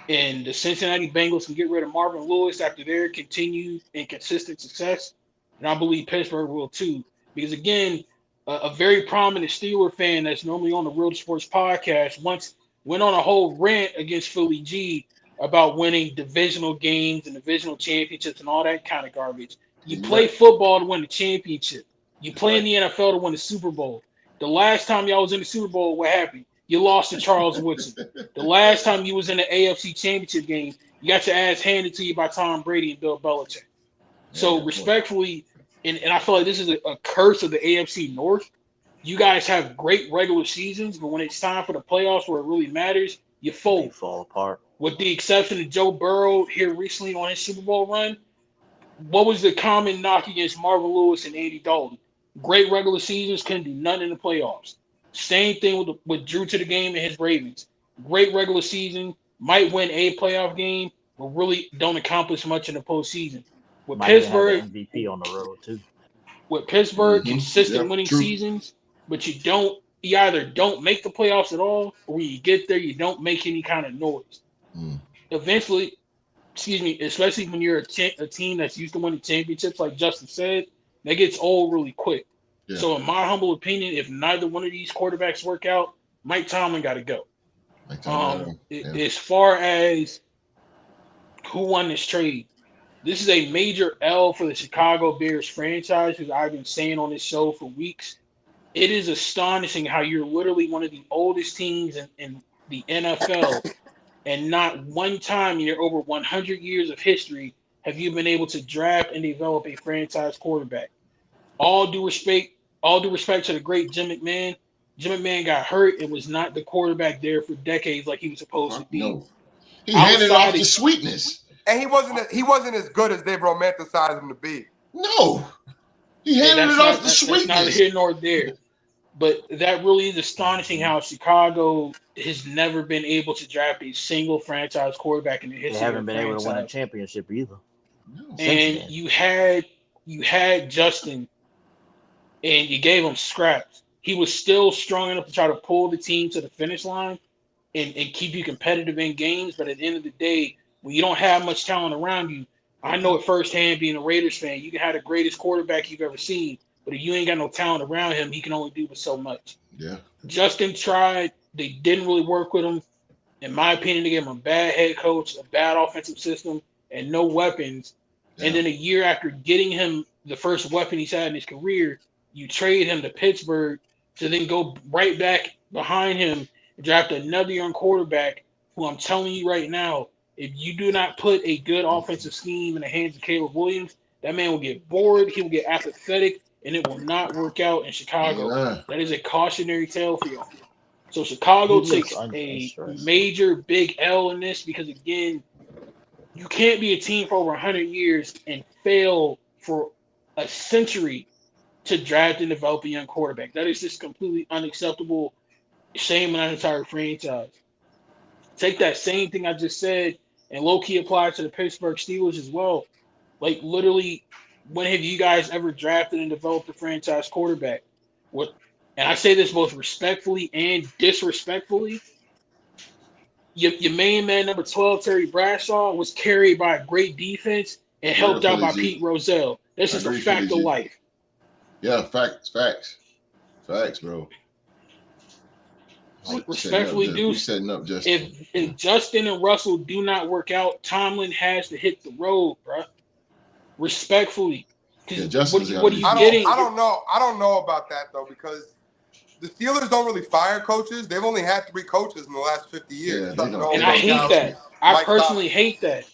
and the Cincinnati Bengals can get rid of Marvin Lewis after their continued and consistent success, and I believe Pittsburgh will too. Because again, a very prominent Steeler fan that's normally on the Real Sports podcast once went on a whole rant against Philly G about winning divisional games and divisional championships and all that kind of garbage. You play football to win the championship. You play in the NFL to win the Super Bowl. The last time y'all was in the Super Bowl, what happened? You lost to Charles Woodson. The last time you was in the AFC Championship game, you got your ass handed to you by Tom Brady and Bill Belichick. So respectfully, and I feel like this is a curse of the AFC North. You guys have great regular seasons, but when it's time for the playoffs where it really matters, you fold. They fall apart. With the exception of Joe Burrow here recently on his Super Bowl run, what was the common knock against Marvin Lewis and Andy Dalton? Great regular seasons, couldn't do nothing in the playoffs. Same thing with Drew to the game and his Ravens. Great regular season, might win a playoff game, but really don't accomplish much in the postseason. With Pittsburgh, MVP on the road too. With Pittsburgh, consistent winning seasons, but you either don't make the playoffs at all, or when you get there, you don't make any kind of noise. Eventually, especially when you're a team that's used to winning championships, like Justin said, that gets old really quick. Yeah. So in my humble opinion, if neither one of these quarterbacks work out, Mike Tomlin got to go. As far as who won this trade, this is a major L for the Chicago Bears franchise, as I've been saying on this show for weeks. It is astonishing how you're literally one of the oldest teams in the NFL, and not one time in your over 100 years of history have you been able to draft and develop a franchise quarterback. All due respect to the great Jim McMahon. Jim McMahon got hurt and was not the quarterback there for decades like he was supposed to be. No. He handed off the sweetness. And he wasn't as good as they've romanticized him to be. No. He handed it off the sweetness. That's neither here nor there. But that really is astonishing how Chicago has never been able to draft a single franchise quarterback in the history. They haven't been able to win a championship either. And you had Justin, and you gave him scraps. He was still strong enough to try to pull the team to the finish line and keep you competitive in games. But at the end of the day, when you don't have much talent around you, I know it firsthand being a Raiders fan, you can have the greatest quarterback you've ever seen, but if you ain't got no talent around him, he can only do so much. Yeah. Justin tried. They didn't really work with him. In my opinion, they gave him a bad head coach, a bad offensive system, and no weapons. Yeah. And then a year after getting him the first weapon he's had in his career, you trade him to Pittsburgh to then go right back behind him and draft another young quarterback who I'm telling you right now, if you do not put a good offensive scheme in the hands of Caleb Williams, that man will get bored, he will get apathetic, and it will not work out in Chicago. Yeah. That is a cautionary tale for y'all. So Chicago He looks takes a unstressed. major big L in this because, again, you can't be a team for over 100 years and fail for a century to draft and develop a young quarterback. That is just completely unacceptable. Shame on an entire franchise. Take that same thing I just said and low-key apply to the Pittsburgh Steelers as well. Like, literally, when have you guys ever drafted and developed a franchise quarterback? What? And I say this both respectfully and disrespectfully. Your main man, number 12, Terry Bradshaw, was carried by a great defense and Real helped out Philly by G. Pete Rozelle. That's I just a agree, fact Philly of G. life. Yeah, facts, bro. Respectfully, We Deuce, setting up Justin. if Justin and Russell do not work out, Tomlin has to hit the road, bro. Respectfully, Yeah, because Justin's what are you getting? I don't know about that though, because the Steelers don't really fire coaches. They've only had 3 coaches in the last 50 years. Yeah, they don't. And I hate that. I personally hate that.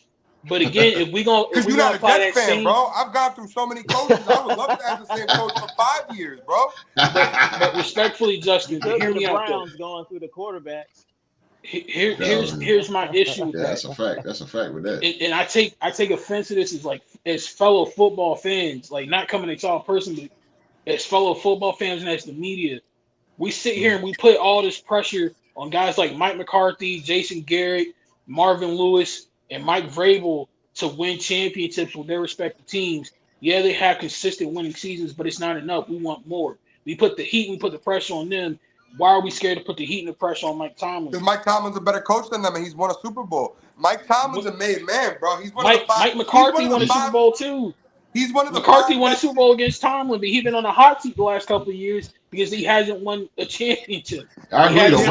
But again, if we gonna Because you're not a apply Jets that fan, same, bro. I've gone through so many coaches. I would love to have the same coach for 5 years, bro. but respectfully, Justin, Could hear be me the out though. Browns going through the quarterbacks. Here's my issue with Yeah, that. that's a fact. That's a fact with that. And I take offense to this as fellow football fans, like not coming at y'all personally, as fellow football fans and as the media. We sit here and we put all this pressure on guys like Mike McCarthy, Jason Garrett, Marvin Lewis, and Mike Vrabel to win championships with their respective teams. Yeah, they have consistent winning seasons, but it's not enough. We want more. We put the heat, we put the pressure on them. Why are we scared to put the heat and the pressure on Mike Tomlin? Because Mike Tomlin's a better coach than them, and he's won a Super Bowl. Mike Tomlin's a made man, bro. He's one of the 5. Mike McCarthy won a Super Bowl too. He's one of the McCarthy 5 won a best- Super Bowl against Tomlin, but he's been on the hot seat the last couple of years because he hasn't won a championship. I agree though. Yeah,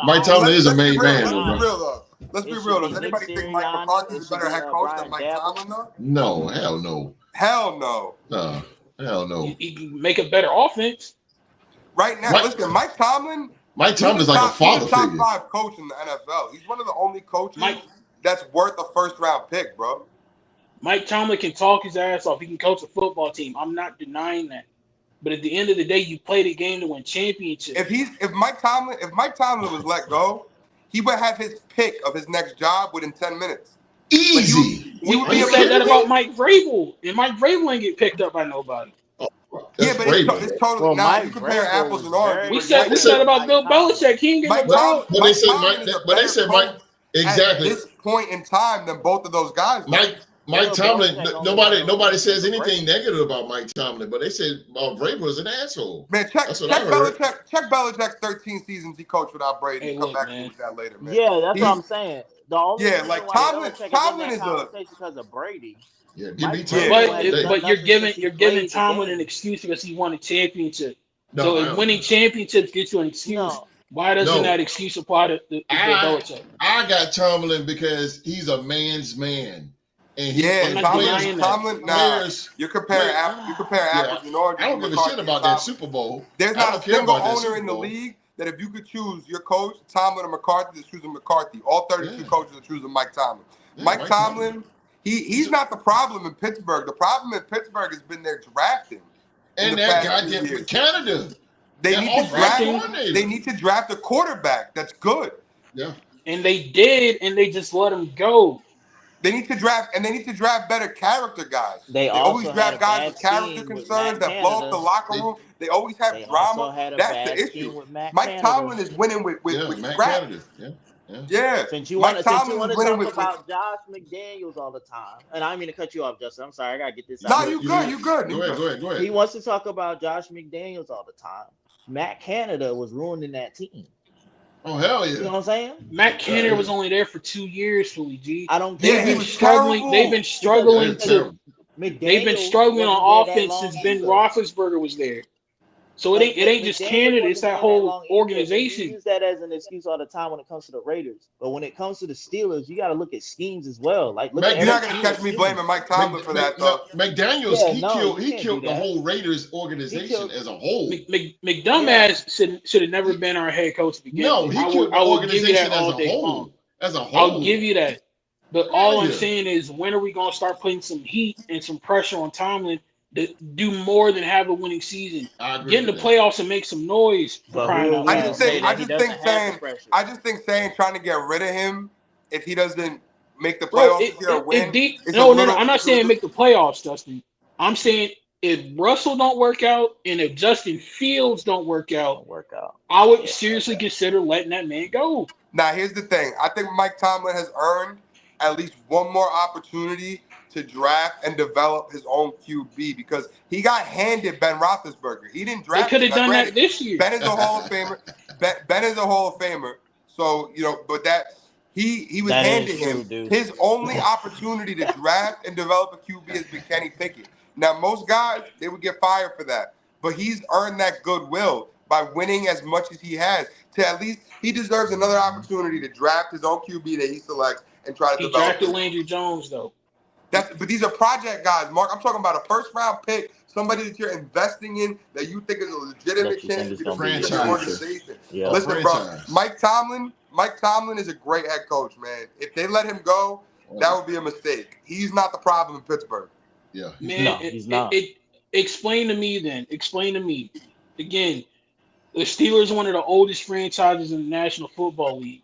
Mike Tomlin is a made man. Let's be Bro. real though. Let's be real. Does anybody think Mike McCarthy is a better head coach than Mike Tomlin though? No, hell no. Hell no. Hell no. He can make a better offense. Right now, listen, Mike Tomlin's like a father he's a top figure. 5 coach in the NFL. He's one of the only coaches that's worth a first-round pick, bro. Mike Tomlin can talk his ass off. He can coach a football team. I'm not denying that. But at the end of the day, you play the game to win championships. If Mike Tomlin was let go, he would have his pick of his next job within 10 minutes. Easy. We said that about Mike Vrabel, and Mike Vrabel ain't get picked up by nobody. Yeah, but it's totally now you compare apples and oranges. We said about Bill Belichick. He ain't get no But they said Mike exactly at this point in time than both of those guys. Mike Tomlin. Nobody says anything negative about Mike Tomlin, but they said Vrabel was an asshole. Man, check Belichick's 13 seasons he coached without Brady. Hey, Come look, back man. to that later, man. Yeah, that's what I'm saying. The only Yeah, reason like why Tomlin is a because of Brady. Yeah, give me Mike time. Vrabel But you're giving played Tomlin the an excuse because he won a championship. No, So I if don't. winning championships gets you an excuse, No. why doesn't No. that excuse apply to Bill Belichick? I got Tomlin because he's a man's man. And he I'm not denying that. Tomlin. Nah, you're comparing apples and oranges. I don't give a shit about that Super Bowl. There's I not don't a care single about that owner Super in the Bowl. league that if you could choose your coach, Tomlin or McCarthy, is choosing McCarthy. All 32 coaches are choosing Mike Tomlin. Yeah, Mike Tomlin, he's not the problem in Pittsburgh. The problem in Pittsburgh has been their drafting. And that goddamn Canada. They need to draft a quarterback that's good. Yeah. And they did, and they just let him go. They need to draft better character guys. They always also draft had a guys bad with character scheme with concerns Matt that blow up the Canada. locker room. They always have They drama. also had a That's bad the scheme issue. with Matt Mike Canada. Tomlin is winning with Matt scraps. Canada. Yeah. Since you want to talk with about Josh McDaniels all the time, and I didn't mean to cut you off, Justin. I'm sorry, I gotta get this out. No, you good. Go ahead. He wants to talk about Josh McDaniels all the time. Matt Canada was ruining that team. Oh hell yeah! You know what I'm saying? Matt Canada was only there for 2 years, Philly G. I don't. Yeah, think he was terrible. They've been struggling Terrible. They've been struggling on offense since Ben Roethlisberger was there. So it ain't just Canada; it's that whole organization. You use that as an excuse all the time when it comes to the Raiders, but when it comes to the Steelers, you got to look at schemes as well. Like, you're not gonna catch me blaming Mike Tomlin for that, though. McDaniels, Yeah, he killed the whole Raiders organization as a whole. McDumbass should have never been our head coach to begin No, with. he killed the I will give you organization that all day long. As a whole, I'll give you that. But all I'm Yeah. saying is, when are we gonna start putting some heat and some pressure on Tomlin? to do more than have a winning season. I agree Get in the with that. playoffs and make some noise for But crying who are out we I to just loud. say think I that he just doesn't think have the saying pressure? trying to get rid of him if he doesn't make the Bro, playoffs this year or win is a no, little. I'm not saying make the playoffs, Dustin. I'm saying if Russell don't work out and if Justin Fields don't work out, Don't work out. I would seriously consider letting that man go. Now, here's the thing. I think Mike Tomlin has earned at least one more opportunity to draft and develop his own QB because he got handed Ben Roethlisberger. He didn't They draft could him. have Now, done that granted, this year. Ben is a Hall of Famer. Ben is a Hall of Famer. So, but that he was That is handed true, him dude. his only opportunity to draft and develop a QB has been Kenny Pickett. Now, most guys, they would get fired for that. But he's earned that goodwill by winning as much as he has. To at least he deserves another opportunity to draft his own QB that he selects and try to He develop drafted him. Landry Jones though. But these are project guys, Mark. I'm talking about a first round pick, somebody that you're investing in that you think is a legitimate That you chance think to is be the gonna be future of your the future. organization. Yeah. Listen, bro, Franchise. Mike Tomlin is a great head coach, man. If they let him go, that would be a mistake. He's not the problem in Pittsburgh. Yeah. Man, No, he's not. Explain to me then. Explain to me. Again, the Steelers are one of the oldest franchises in the National Football League.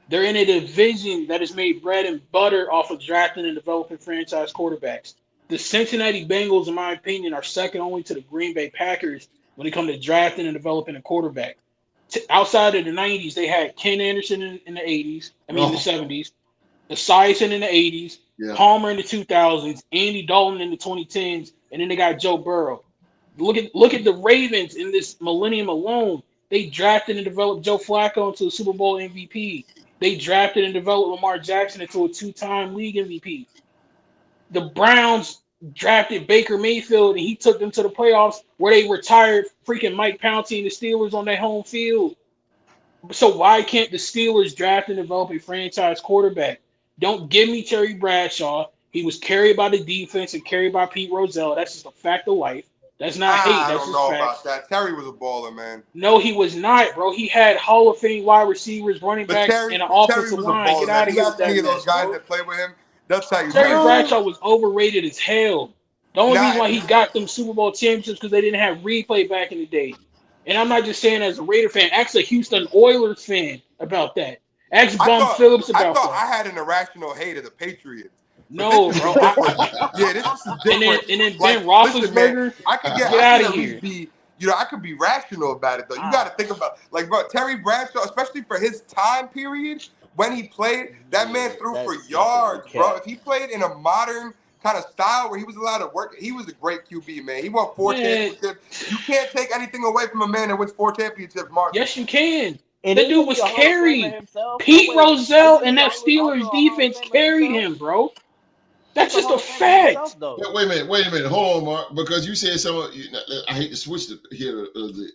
They're in a division that is made bread and butter off of drafting and developing franchise quarterbacks. The Cincinnati Bengals, in my opinion, are second only to the Green Bay Packers when it comes to drafting and developing a quarterback. Outside of the 90s, they had Ken Anderson in the 80s, in the 70s, Esiason in the 80s, Yeah. Palmer in the 2000s, Andy Dalton in the 2010s, and then they got Joe Burrow. Look at the Ravens in this millennium alone. They drafted and developed Joe Flacco into a Super Bowl MVP. They drafted and developed Lamar Jackson into a two-time league MVP. The Browns drafted Baker Mayfield and he took them to the playoffs where they retired freaking Mike Pouncey and the Steelers on their home field. So why can't the Steelers draft and develop a franchise quarterback? Don't give me Terry Bradshaw. He was carried by the defense and carried by Pete Rozelle. That's just a fact of life. That's not hate. I That's don't just know fact. about that. Terry was a baller, man. No, he was not, bro. He had Hall of Fame wide receivers, running But backs, Terry and an was offensive a line. baller, Get man. out of You here ask with any that of those mess, guys bro. that play with him, they'll tell you. Terry man. Bradshaw was overrated as hell. The only reason why he got them Super Bowl championships because they didn't have replay back in the day. And I'm not just saying as a Raider fan. Ask a Houston Oilers fan about that. Ask Bum Phillips about that. I had an irrational hate of the Patriots. But No, this is bro. different. Yeah, this is different. And then Like, Ben listen, man, Roethlisberger, I could get I out could of at here. least be, I could be rational about it though. You got to think about, like, bro, Terry Bradshaw, especially for his time period when he played, that man threw for yards, bro. If he played in a modern kind of style where he was allowed to work, he was a great QB, man. He won 4 championships. You can't take anything away from a man that wins 4 championships, Mark. Yes, you can. And that dude was carried. Pete Rozelle and that Steelers defense carried him, bro. That's just a fact. Wait a minute. Hold on, Mark, because you said I hate to switch here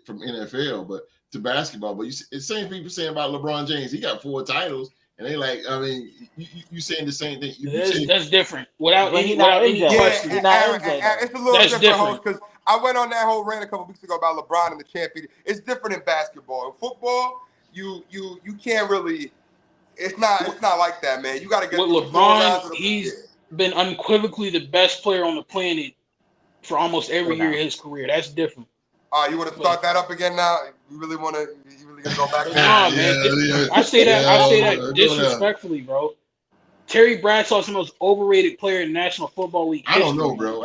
from NFL, but to basketball. But it's the same people saying about LeBron James. He got 4 titles, and they like. I mean, you saying the same thing. That's different. Without any question. It's a little different, because I went on that whole rant a couple weeks ago about LeBron and the champion. It's different in basketball. In football, you can't really. It's not like that, man. You got to get with LeBron. He's been unequivocally the best player on the planet for almost every year of his career. That's different. You want to start that up again now? You really want to? You really gonna go back? Nah, man. I say that disrespectfully, bro. Terry Bradshaw is the most overrated player in the National Football League history. I don't know, bro.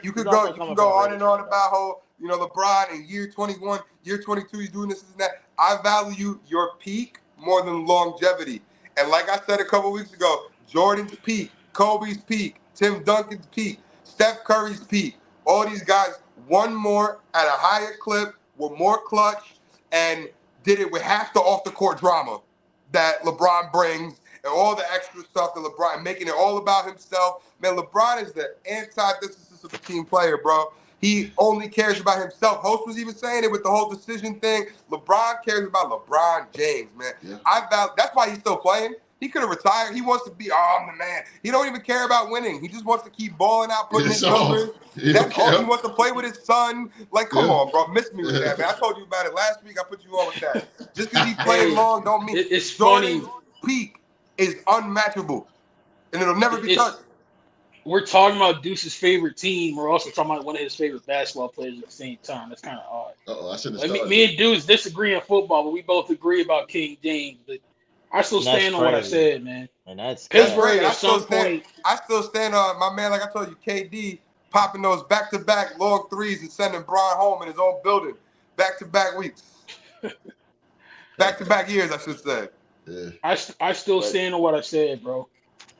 You could go on and on about how LeBron in year 21, year 22, he's doing this and that. I value your peak more than longevity. And like I said a couple weeks ago, Jordan's peak, Kobe's peak, Tim Duncan's peak, Steph Curry's peak. All these guys won more at a higher clip, were more clutch, and did it with half the off-the-court drama that LeBron brings and all the extra stuff that LeBron, making it all about himself. Man, LeBron is the antithesis of a team player, bro. He only cares about himself. Host was even saying it with the whole decision thing. LeBron cares about LeBron James, man. Yeah. That's why he's still playing. He could have retired. He wants to be, I'm the man. He don't even care about winning. He just wants to keep balling out, putting his numbers. That's all. He wants to play with his son. Like, come on, bro. Miss me with that, man. I told you about it last week. I put you on with that. Just because he played long don't mean it's Jordan's funny. peak is unmatchable. And it'll never be touched. we're talking about Deuce's favorite team. We're also talking about one of his favorite basketball players at the same time. That's kind of odd. I shouldn't have Like, started. me and Deuce disagree on football, but we both agree about King James. But I still And that's stand on what I crazy. said, man. And that's Pittsburgh great. at some point. I still stand on my man. Like I told you, KD popping those back-to-back long threes and sending Bron home in his own building, back-to-back weeks, back-to-back years, I should say. Yeah. I still stand on what I said, bro.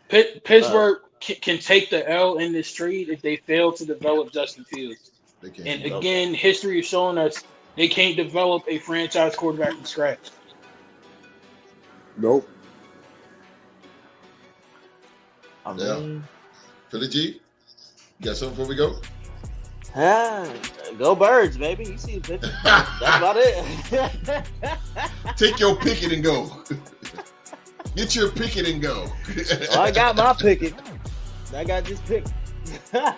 Pittsburgh can take the L in this trade if they fail to develop Justin Fields. They can't. And again, history is showing us they can't develop a franchise quarterback from scratch. Nope. I mean, Philly G, you got something before we go? Go Birds, baby. You see the picture. That's about it. Take your picket and go. Get your picket and go. Well, I got my picket. I got this pick. Yeah,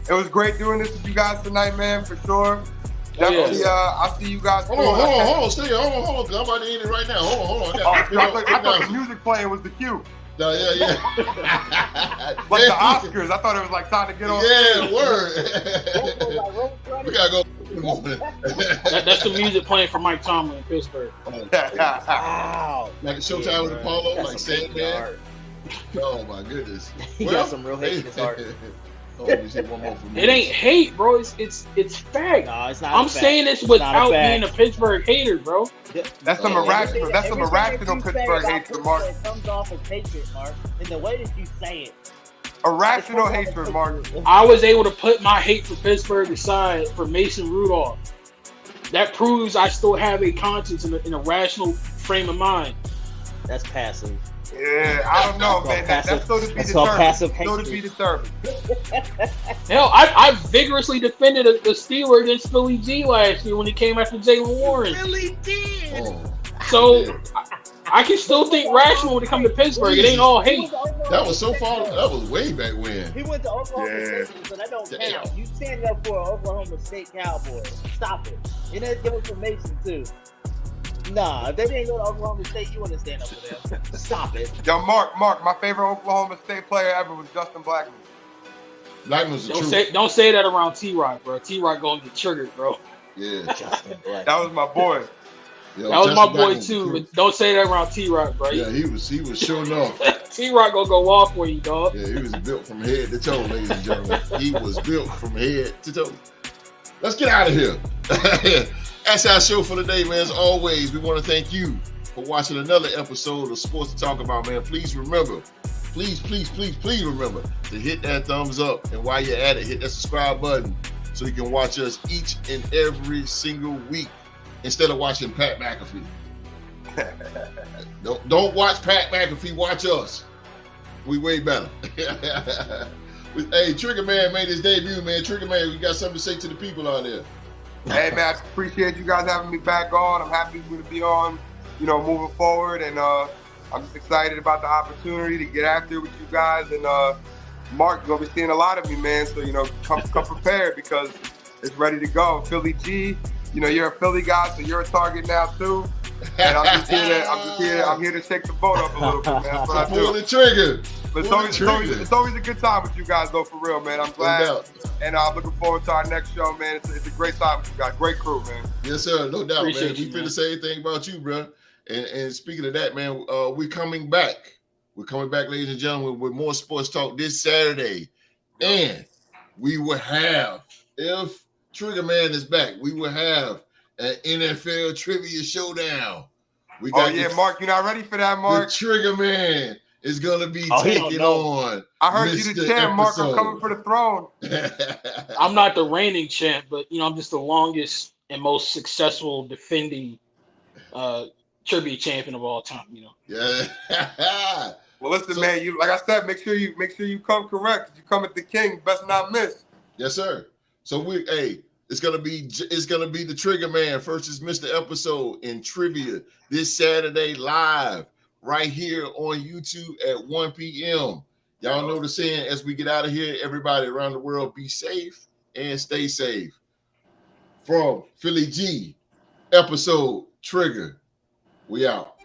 it was great doing this with you guys tonight, man, for sure. Definitely, I'll see you guys. Hold on. Stay here. Hold on. I'm about to end it right now. Hold on. I thought the music playing was the cue. No, yeah. Like the Oscars. I thought it was like time to get on. Yeah, word. We gotta go. That's the music playing for Mike Tomlin in Pittsburgh. Wow. Like a Showtime with Apollo, like Sandman. Oh my goodness. He got some real hate in his heart. You say one more for me. It ain't hate, bro. It's fact. No, it's not. I'm saying this without being a Pittsburgh hater, bro. That's some irrational. That's some irrational Pittsburgh hatred, Mark. It comes off as hatred, Mark, in the way that you say it. Irrational hatred, Mark. I was able to put my hate for Pittsburgh aside for Mason Rudolph. That proves I still have a conscience and a rational frame of mind. That's passive. Yeah, I don't know, man. That's so to be determined. So to be determined. Hell, I vigorously defended the Steelers against Philly G last year when he came after Jalen Warren. Really did. So I can still think rational when it comes to Pittsburgh. It ain't all hate. That was so far. That was way back when. He went to Oklahoma State, so that don't count. You standing up for an Oklahoma State Cowboys. Stop it. And that's your information too. Nah, if they didn't go to Oklahoma State, you wouldn't stand up for them. Stop it. Yo, Mark, my favorite Oklahoma State player ever was Justin Blackman. Blackman's the truth. Don't say that around T-Rock, bro. T-Rock gonna get triggered, bro. Yeah. Justin Blackman. That was my boy. Yo, that was Justin my boy Blackman too, but don't say that around T-Rock, bro. Yeah, he was showing off. T-Rock gonna go off for you, dog. Yeah, he was built from head to toe, ladies and gentlemen. He was built from head to toe. Let's get out of here. That's our show for today, man. As always, we want to thank you for watching another episode of Sports to Talk About, man. Please remember, please remember to hit that thumbs up. And while you're at it, hit that subscribe button so you can watch us each and every single week instead of watching Pat McAfee. Don't watch Pat McAfee, watch us. We way better. Hey, Trigger Man made his debut, man. Trigger Man, you got something to say to the people out there? Hey, man, I appreciate you guys having me back on. I'm happy to be on, moving forward. And I'm just excited about the opportunity to get after it with you guys. And Mark, you're going to be seeing a lot of me, man. So, come prepared because it's ready to go. Philly G, you're a Philly guy, so you're a target now, too. And I'm here to shake the boat up a little bit, man. That's what I do. Pull the trigger. But it's always a good time with you guys, though, for real, man. I'm glad. And I'm looking forward to our next show, man. It's a great time with you guys. Great crew, man. Yes, sir. No doubt, Appreciate man. you, We feel man. the same thing about you, bro. And speaking of that, man, we're coming back. We're coming back, ladies and gentlemen, with more sports talk this Saturday. And we will have, if Trigger Man is back, we will have an NFL trivia showdown. Mark, you're not ready for that, Mark. The Trigger Man is going to be he taking on. I heard you the champ, Mark. I'm Episode. coming for the throne. I'm not the reigning champ, but I'm just the longest and most successful defending trivia champion of all time. Yeah. Well, listen, man. Like I said, make sure you come correct. You come at the king, best not miss. Yes, sir. So it's gonna be the Trigger Man versus Mr. Episode in trivia this Saturday live right here on YouTube at 1 p.m. Y'all know the saying as we get out of here, everybody around the world be safe and stay safe. From Philly G, Episode, Trigger, we out.